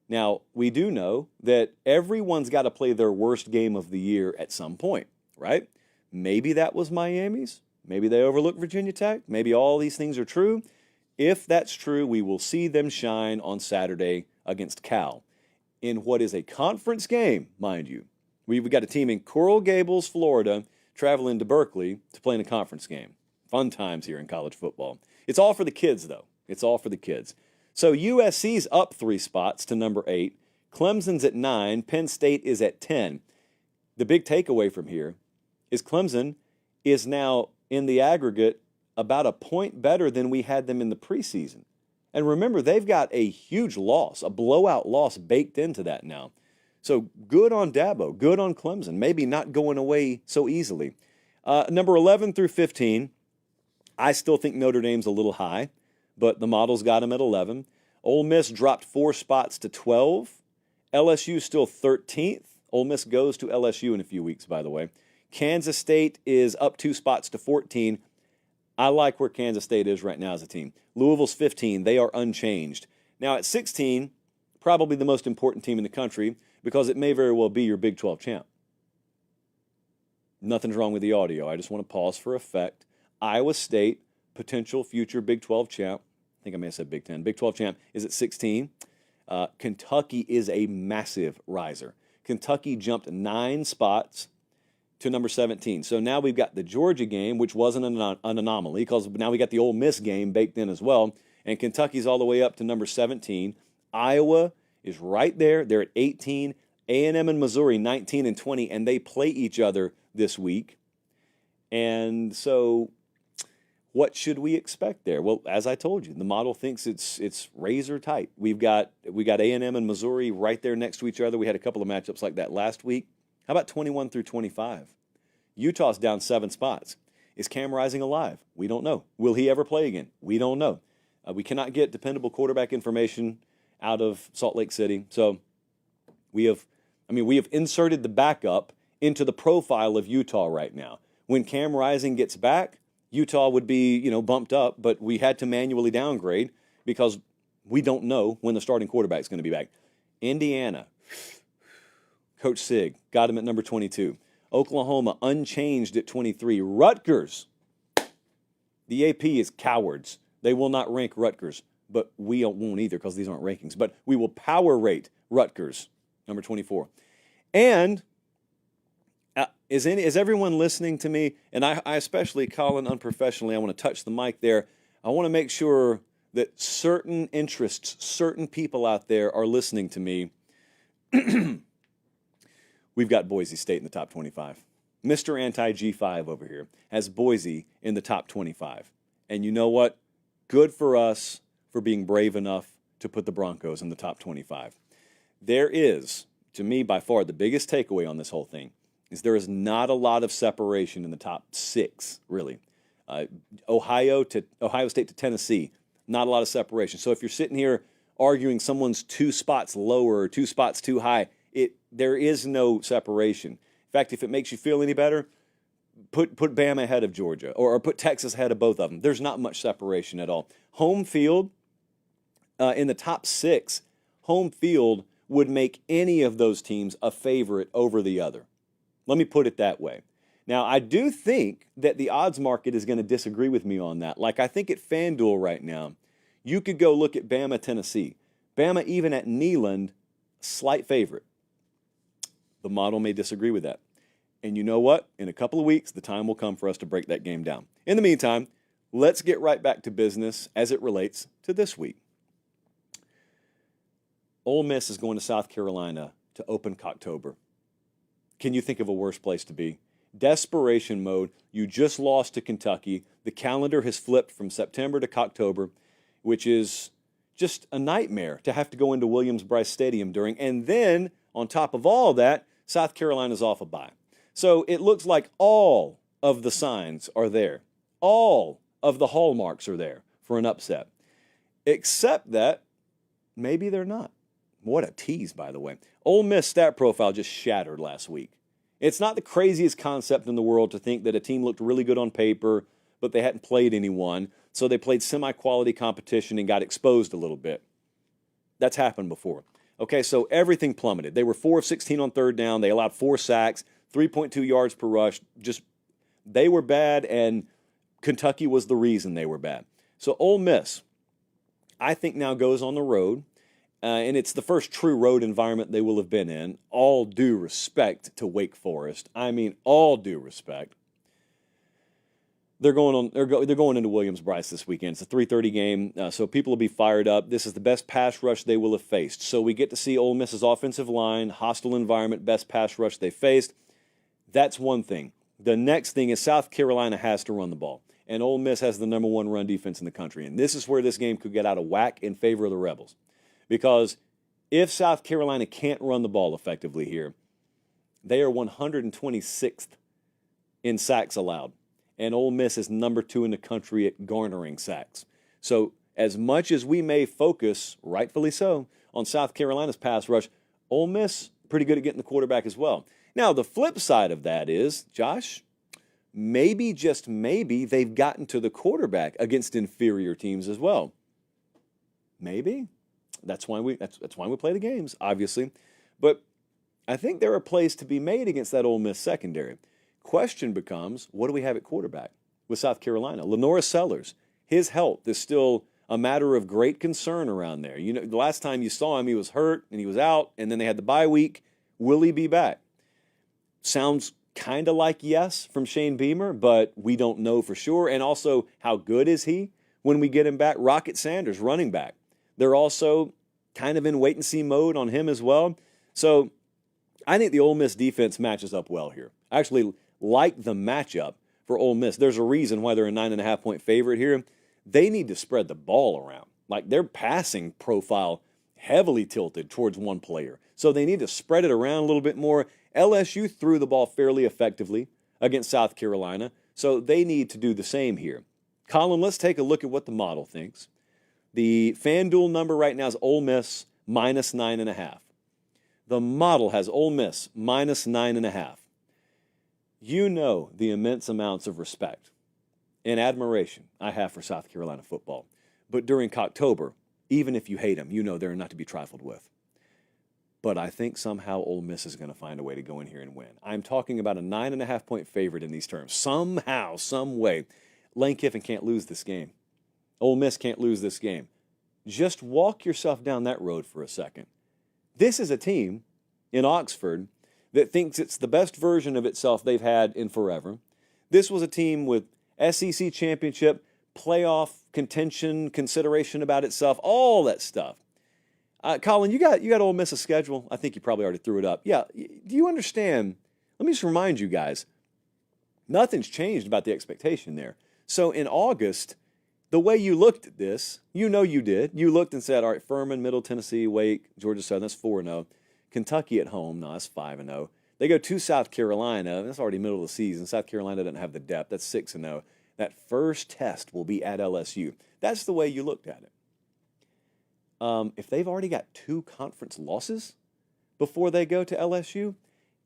[SPEAKER 1] Now, we do know that everyone's got to play their worst game of the year at some point, right? Maybe that was Miami's. Maybe they overlooked Virginia Tech. Maybe all these things are true. If that's true, we will see them shine on Saturday against Cal in what is a conference game, mind you. We've got a team in Coral Gables, Florida, traveling to Berkeley to play in a conference game. Fun times here in college football. It's all for the kids, though. It's all for the kids. So USC's up 3 spots to number 8. Clemson's at 9. Penn State is at 10. The big takeaway from here is Clemson is now, in the aggregate, about a point better than we had them in the preseason. And remember, they've got a huge loss, a blowout loss baked into that now. So good on Dabo, good on Clemson, maybe not going away so easily. Number 11 through 15, I still think Notre Dame's a little high, but the model's got them at 11. Ole Miss dropped 4 spots to 12. LSU still 13th. Ole Miss goes to LSU in a few weeks, by the way. Kansas State is up 2 spots to 14. I like where Kansas State is right now as a team. Louisville's 15. They are unchanged. Now at 16, probably the most important team in the country because it may very well be your Big 12 champ. Nothing's wrong with the audio. I just want to pause for effect. Iowa State, potential future Big 12 champ. I think I may have said Big 10. Big 12 champ is at 16. Kentucky is a massive riser. Kentucky jumped 9 spots to number 17. So now we've got the Georgia game, which wasn't an anomaly, because now we got the Ole Miss game baked in as well. And Kentucky's all the way up to number 17. Iowa is right there. They're at 18. A&M and Missouri, 19 and 20, and they play each other this week. And so what should we expect there? Well, as I told you, the model thinks it's razor tight. We got A&M and Missouri right there next to each other. We had a couple of matchups like that last week. How about 21 through 25? Utah's down 7 spots. Is Cam Rising alive? We don't know. Will he ever play again? We don't know. We cannot get dependable quarterback information out of Salt Lake City. So we have inserted the backup into the profile of Utah right now. When Cam Rising gets back, Utah would be, bumped up, but we had to manually downgrade because we don't know when the starting quarterback is going to be back. Indiana, Coach Sig, got him at number 22. Oklahoma, unchanged at 23. Rutgers, the AP is cowards. They will not rank Rutgers, but we won't either because these aren't rankings. But we will power rate Rutgers, number 24. And is everyone listening to me? And I especially, Colin, unprofessionally, I want to touch the mic there. I want to make sure that certain interests, certain people out there are listening to me. We've got Boise State in the top 25. Mr. Anti-G5 over here has Boise in the top 25. And you know what? Good for us for being brave enough to put the Broncos in the top 25. There is, to me, by far the biggest takeaway on this whole thing is there is not a lot of separation in the top 6, really. Ohio State to Tennessee, not a lot of separation. So if you're sitting here arguing someone's 2 spots lower or 2 spots too high, there is no separation. In fact, if it makes you feel any better, put Bama ahead of Georgia or put Texas ahead of both of them. There's not much separation at all. Home field, in the top 6, home field would make any of those teams a favorite over the other. Let me put it that way. Now, I do think that the odds market is going to disagree with me on that. Like, I think at FanDuel right now, you could go look at Bama, Tennessee. Bama, even at Neyland, slight favorite. The model may disagree with that. And you know what? In a couple of weeks, the time will come for us to break that game down. In the meantime, let's get right back to business as it relates to this week. Ole Miss is going to South Carolina to open Cocktober. Can you think of a worse place to be? Desperation mode. You just lost to Kentucky. The calendar has flipped from September to Cocktober, which is just a nightmare to have to go into Williams-Brice Stadium during. And then, on top of all that, South Carolina's off a bye. So it looks like all of the signs are there. All of the hallmarks are there for an upset. Except that maybe they're not. What a tease, by the way. Ole Miss stat profile just shattered last week. It's not the craziest concept in the world to think that a team looked really good on paper, but they hadn't played anyone, so they played semi-quality competition and got exposed a little bit. That's happened before. Okay, so everything plummeted. They were 4 of 16 on third down. They allowed 4 sacks, 3.2 yards per rush. They were bad, and Kentucky was the reason they were bad. So Ole Miss, I think, now goes on the road. And it's the first true road environment they will have been in. All due respect to Wake Forest. I mean, all due respect. They're going into Williams-Brice this weekend. It's a 3:30 game, so people will be fired up. This is the best pass rush they will have faced. So we get to see Ole Miss's offensive line, hostile environment, best pass rush they faced. That's one thing. The next thing is South Carolina has to run the ball. And Ole Miss has the number 1 run defense in the country. And this is where this game could get out of whack in favor of the Rebels. Because if South Carolina can't run the ball effectively here, they are 126th in sacks allowed. And Ole Miss is number 2 in the country at garnering sacks. So as much as we may focus, rightfully so, on South Carolina's pass rush, Ole Miss pretty good at getting the quarterback as well. Now, the flip side of that is, Josh, maybe, just maybe, they've gotten to the quarterback against inferior teams as well. Maybe. That's why we play the games, obviously. But I think there are plays to be made against that Ole Miss secondary. Question becomes, what do we have at quarterback with South Carolina? Lenora Sellers, his health is still a matter of great concern around there. You know, the last time you saw him, he was hurt and he was out, and then they had the bye week. Will he be back? Sounds kind of like yes from Shane Beamer, but we don't know for sure. And also, how good is he when we get him back? Rocket Sanders, running back. They're also kind of in wait-and-see mode on him as well. So I think the Ole Miss defense matches up well here. I actually like the matchup for Ole Miss. There's a reason why they're a 9.5-point favorite here. They need to spread the ball around. Like, their passing profile heavily tilted towards one player. So they need to spread it around a little bit more. LSU threw the ball fairly effectively against South Carolina, so they need to do the same here. Colin, let's take a look at what the model thinks. The FanDuel number right now is Ole Miss minus 9.5. The model has Ole Miss minus 9.5. You know the immense amounts of respect and admiration I have for South Carolina football. But during Cocktober, even if you hate them, you know they're not to be trifled with. But I think somehow Ole Miss is going to find a way to go in here and win. I'm talking about a 9.5-point favorite in these terms. Somehow, some way, Lane Kiffin can't lose this game. Ole Miss can't lose this game. Just walk yourself down that road for a second. This is a team in Oxford that thinks it's the best version of itself they've had in forever. This was a team with SEC championship, playoff contention, consideration about itself, all that stuff. Colin, you got Ole Miss's schedule. I think you probably already threw it up. Yeah, do you understand? Let me just remind you guys, nothing's changed about the expectation there. So in August, the way you looked at this, you know you did. You looked and said, all right, Furman, Middle Tennessee, Wake, Georgia Southern, that's 4-0. Kentucky at home, no, that's 5-0. They go to South Carolina, that's already middle of the season. South Carolina doesn't have the depth, that's 6-0. That first test will be at LSU. That's the way you looked at it. If they've already got 2 conference losses before they go to LSU,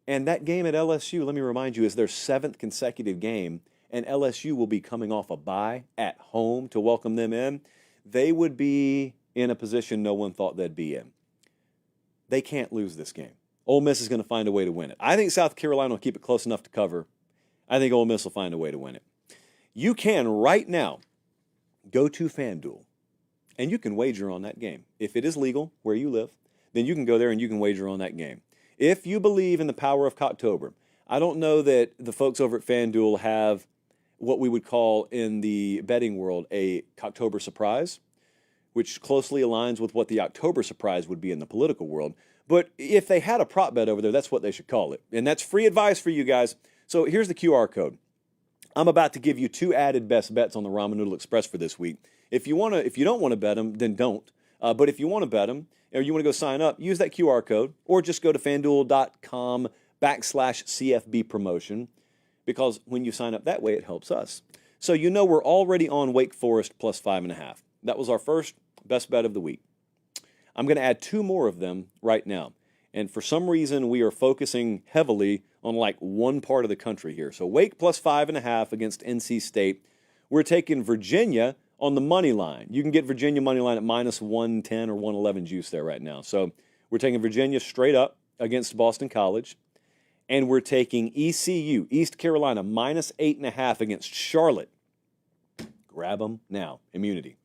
[SPEAKER 1] and that game at LSU, let me remind you, is their 7th consecutive game, and LSU will be coming off a bye at home to welcome them in, they would be in a position no one thought they'd be in. They can't lose this game. Ole Miss is going to find a way to win it. I think South Carolina will keep it close enough to cover. I think Ole Miss will find a way to win it. You can right now go to FanDuel, and you can wager on that game. If it is legal where you live, then you can go there and you can wager on that game. If you believe in the power of Cocktober, I don't know that the folks over at FanDuel have what we would call in the betting world a Cocktober surprise, which closely aligns with what the October surprise would be in the political world. But if they had a prop bet over there, that's what they should call it. And that's free advice for you guys. So here's the QR code. I'm about to give you 2 added best bets on the Ramen Noodle Express for this week. If you don't want to bet them, then don't. But if you want to bet them, or you want to go sign up, use that QR code, or just go to fanduel.com/CFB promotion, because when you sign up that way, it helps us. So you know we're already on Wake Forest plus 5.5. That was our first best bet of the week. I'm going to add 2 more of them right now. And for some reason, we are focusing heavily on like one part of the country here. So Wake plus 5.5 against NC State. We're taking Virginia on the money line. You can get Virginia money line at minus 110 or 111 juice there right now. So we're taking Virginia straight up against Boston College. And we're taking ECU, East Carolina, minus 8.5 against Charlotte. Grab them now. Immunity.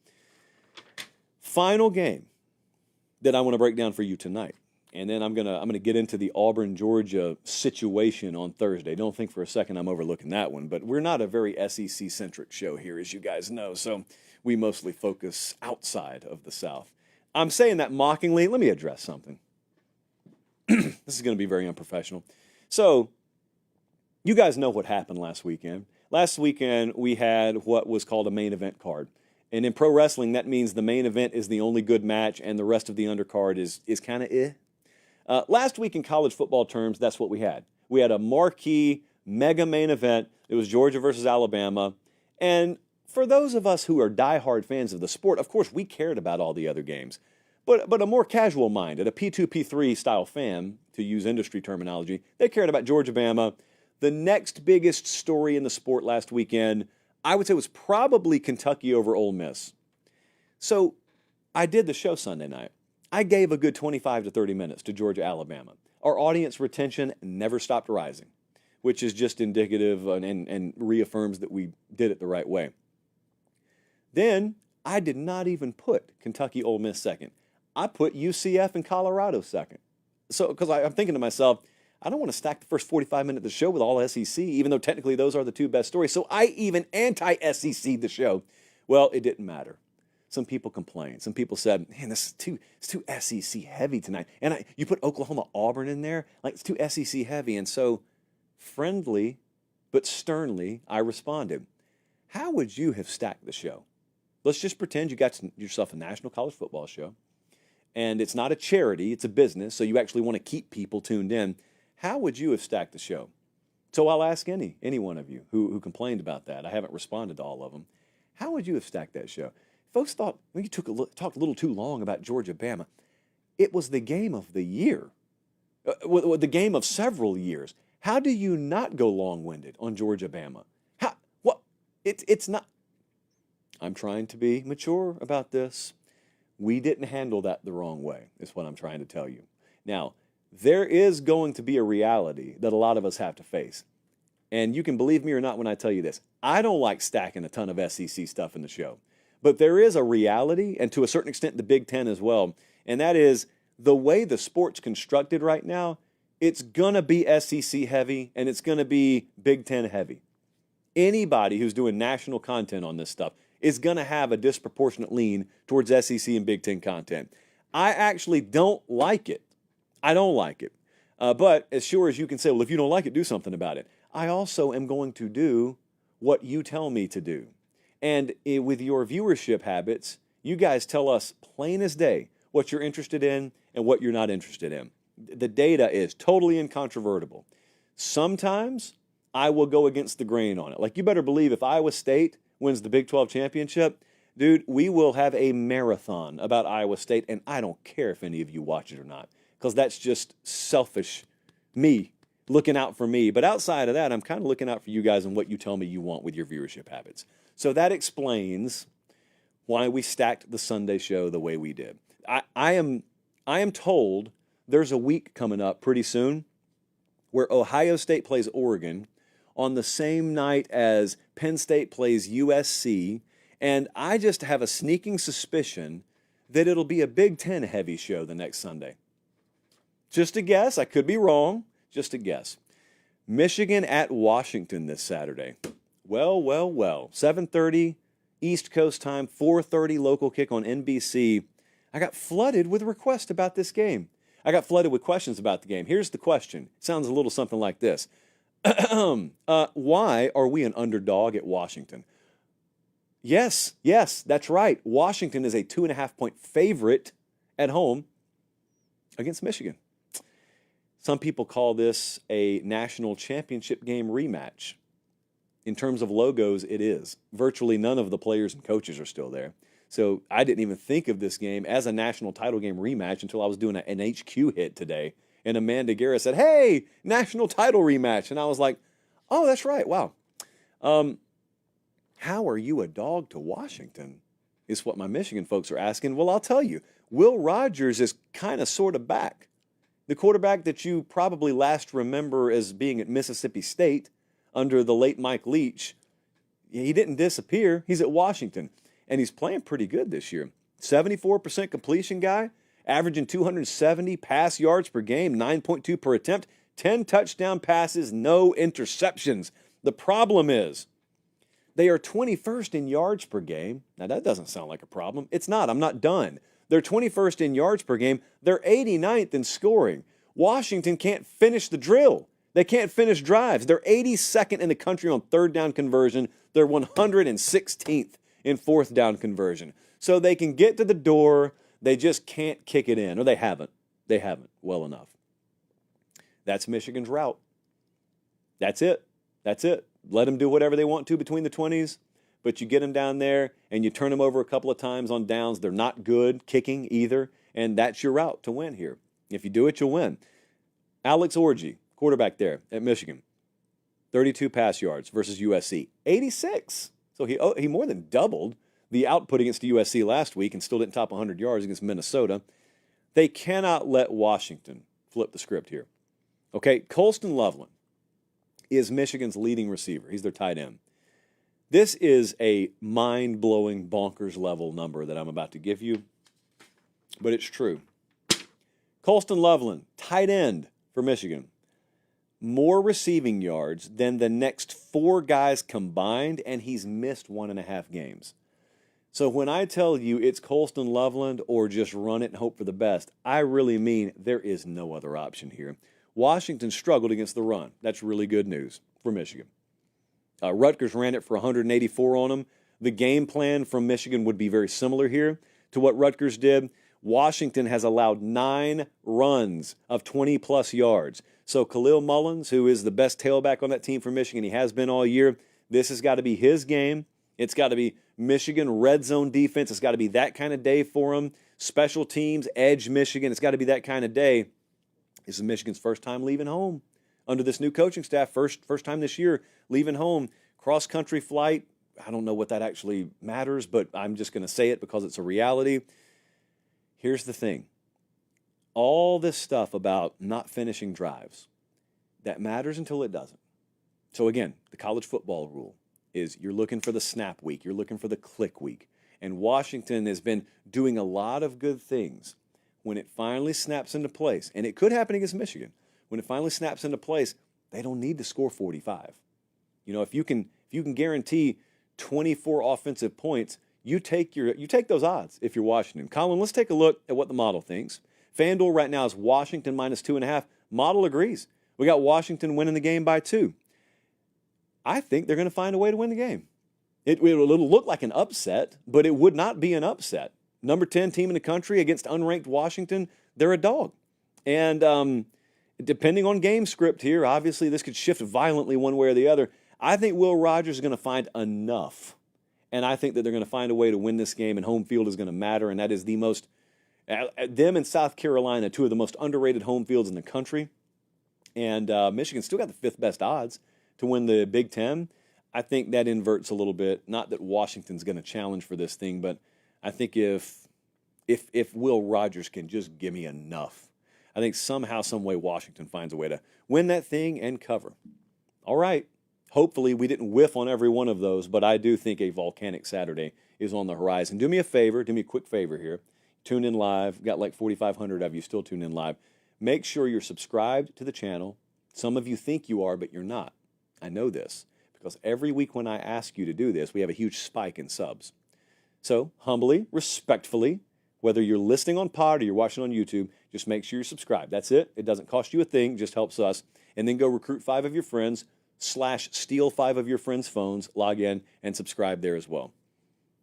[SPEAKER 1] Final game that I want to break down for you tonight. And then I'm gonna get into the Auburn, Georgia situation on Thursday. Don't think for a second I'm overlooking that one, but we're not a very SEC-centric show here, as you guys know, so we mostly focus outside of the South. I'm saying that mockingly. Let me address something. This is going to be very unprofessional. So, you guys know what happened last weekend. Last weekend, we had what was called a main event card. And in pro wrestling, that means the main event is the only good match, and the rest of the undercard is kind of eh. Last week in college football terms, that's what we had. We had a marquee, mega main event. It was Georgia versus Alabama. And for those of us who are diehard fans of the sport, of course, we cared about all the other games. But a more casual minded, a P2, P3 style fan, to use industry terminology, they cared about Georgia, Bama. The next biggest story in the sport last weekend, I would say, was probably Kentucky over Ole Miss. So I did the show Sunday night. I gave a good 25 to 30 minutes to Georgia, Alabama. Our audience retention never stopped rising, which is just indicative and reaffirms that we did it the right way. Then I did not even put Kentucky, Ole Miss second. I put UCF and Colorado second. So, because I'm thinking to myself, I don't want to stack the first 45 minutes of the show with all SEC, even though technically those are the two best stories. So I even anti-SEC the show. Well, it didn't matter. Some people complained. Some people said, man, it's too SEC heavy tonight. And you put Oklahoma Auburn in there, like it's too SEC heavy. And so friendly but sternly, I responded, how would you have stacked the show? Let's just pretend you got yourself a national college football show. And it's not a charity, it's a business, so you actually want to keep people tuned in. How would you have stacked the show? So I'll ask any one of you who complained about that. I haven't responded to all of them. How would you have stacked that show? Folks thought, well, you talked a little too long about Georgia-Bama. It was the game of the year, the game of several years. How do you not go long-winded on Georgia-Bama? It's not. I'm trying to be mature about this. We didn't handle that the wrong way, is what I'm trying to tell you. Now, there is going to be a reality that a lot of us have to face. And you can believe me or not when I tell you this. I don't like stacking a ton of SEC stuff in the show. But there is a reality, and to a certain extent the Big Ten as well, and that is the way the sport's constructed right now, it's going to be SEC heavy, and it's going to be Big Ten heavy. Anybody who's doing national content on this stuff is going to have a disproportionate lean towards SEC and Big Ten content. I actually don't like it. I don't like it. But as sure as you can say, well, if you don't like it, do something about it. I also am going to do what you tell me to do. And with your viewership habits, you guys tell us plain as day what you're interested in and what you're not interested in. The data is totally incontrovertible. Sometimes I will go against the grain on it. Like, you better believe if Iowa State wins the Big 12 championship, dude, we will have a marathon about Iowa State, and I don't care if any of you watch it or not, because that's just selfish me looking out for me. But outside of that, I'm kind of looking out for you guys and what you tell me you want with your viewership habits. So that explains why we stacked the Sunday show the way we did. I am told there's a week coming up pretty soon where Ohio State plays Oregon on the same night as Penn State plays USC, and I just have a sneaking suspicion that it'll be a Big Ten heavy show the next Sunday. Just a guess. I could be wrong. Just a guess. Michigan at Washington this Saturday. Well. 7:30 East Coast time, 4:30 local kick on NBC. I got flooded with requests about this game. I got flooded with questions about the game. Here's the question. It sounds a little something like this. Why are we an underdog at Washington? Yes, that's right. Washington is a 2.5-point favorite at home against Michigan. Some people call this a national championship game rematch. In terms of logos, it is. Virtually none of the players and coaches are still there. So I didn't even think of this game as a national title game rematch until I was doing an HQ hit today. And Amanda Guerra said, hey, national title rematch. And I was like, oh, that's right. Wow. How are you a dog to Washington is what my Michigan folks are asking. Well, I'll tell you, Will Rogers is kind of sort of back. The quarterback that you probably last remember as being at Mississippi State under the late Mike Leach, he didn't disappear. He's at Washington, and he's playing pretty good this year. 74% completion guy, averaging 270 pass yards per game, 9.2 per attempt, 10 touchdown passes, no interceptions. The problem is they are 21st in yards per game. Now, that doesn't sound like a problem. It's not. I'm not done. They're 21st in yards per game. They're 89th in scoring. Washington can't finish the drill. They can't finish drives. They're 82nd in the country on third down conversion. They're 116th in fourth down conversion. So they can get to the door. They just can't kick it in, or they haven't. They haven't well enough. That's Michigan's route. That's it. Let them do whatever they want to between the 20s, but you get them down there and you turn them over a couple of times on downs. They're not good kicking either, and that's your route to win here. If you do it, you'll win. Alex Orji, quarterback there at Michigan, 32 pass yards versus USC, 86. So he more than doubled the output against USC last week and still didn't top 100 yards against Minnesota. They cannot let Washington flip the script here. Okay, Colston Loveland is Michigan's leading receiver. He's their tight end. This is a mind-blowing, bonkers-level number that I'm about to give you, but it's true. Colston Loveland, tight end for Michigan, more receiving yards than the next 4 guys combined, and he's missed 1.5 games. So when I tell you it's Colston Loveland or just run it and hope for the best, I really mean there is no other option here. Washington struggled against the run. That's really good news for Michigan. Rutgers ran it for 184 on them. The game plan from Michigan would be very similar here to what Rutgers did. Washington has allowed 9 runs of 20-plus yards. So Khalil Mullins, who is the best tailback on that team for Michigan, he has been all year, this has got to be his game. It's got to be Michigan red zone defense. It's got to be that kind of day for him. Special teams, edge Michigan. It's got to be that kind of day. This is Michigan's first time leaving home under this new coaching staff. First time this year leaving home. Cross-country flight. I don't know what that actually matters, but I'm just going to say it because it's a reality. Here's the thing. All this stuff about not finishing drives, that matters until it doesn't. So again, the college football rule is you're looking for the snap week, you're looking for the click week. And Washington has been doing a lot of good things. When it finally snaps into place, and it could happen against Michigan, when it finally snaps into place, they don't need to score 45. You know, if you can guarantee 24 offensive points, you take those odds if you're Washington. Colin, let's take a look at what the model thinks. FanDuel right now is Washington minus 2.5. Model agrees. We got Washington winning the game by 2. I think they're going to find a way to win the game. It'll look like an upset, but it would not be an upset. Number 10 team in the country against unranked Washington, they're a dog. And depending on game script here, obviously this could shift violently one way or the other. I think Will Rogers is going to find enough. And I think that they're going to find a way to win this game, and home field is going to matter. And that is the most, them and South Carolina, 2 of the most underrated home fields in the country. And Michigan still got the 5th best odds to win the Big Ten. I think that inverts a little bit. Not that Washington's going to challenge for this thing, but I think if Will Rogers can just give me enough, I think somehow, some way, Washington finds a way to win that thing and cover. All right. Hopefully we didn't whiff on every one of those, but I do think a volcanic Saturday is on the horizon. Do me a favor. Do me a quick favor here. Tune in live. Got like 4,500 of you still tuned in live. Make sure you're subscribed to the channel. Some of you think you are, but you're not. I know this because every week when I ask you to do this, we have a huge spike in subs. So humbly, respectfully, whether you're listening on Pod or you're watching on YouTube, just make sure you're subscribed. That's it. It doesn't cost you a thing. Just helps us. And then go recruit 5 of your friends / steal 5 of your friends' phones, log in, and subscribe there as well.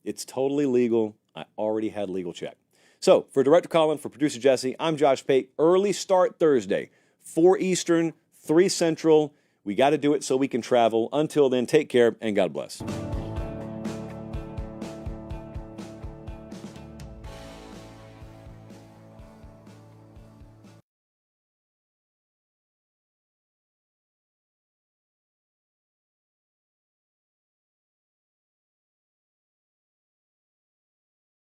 [SPEAKER 1] It's totally legal. I already had legal check. So for Director Colin, for Producer Jesse, I'm Josh Pate. Early start Thursday, 4 Eastern, 3 Central. We got to do it so we can travel. Until then, take care and God bless.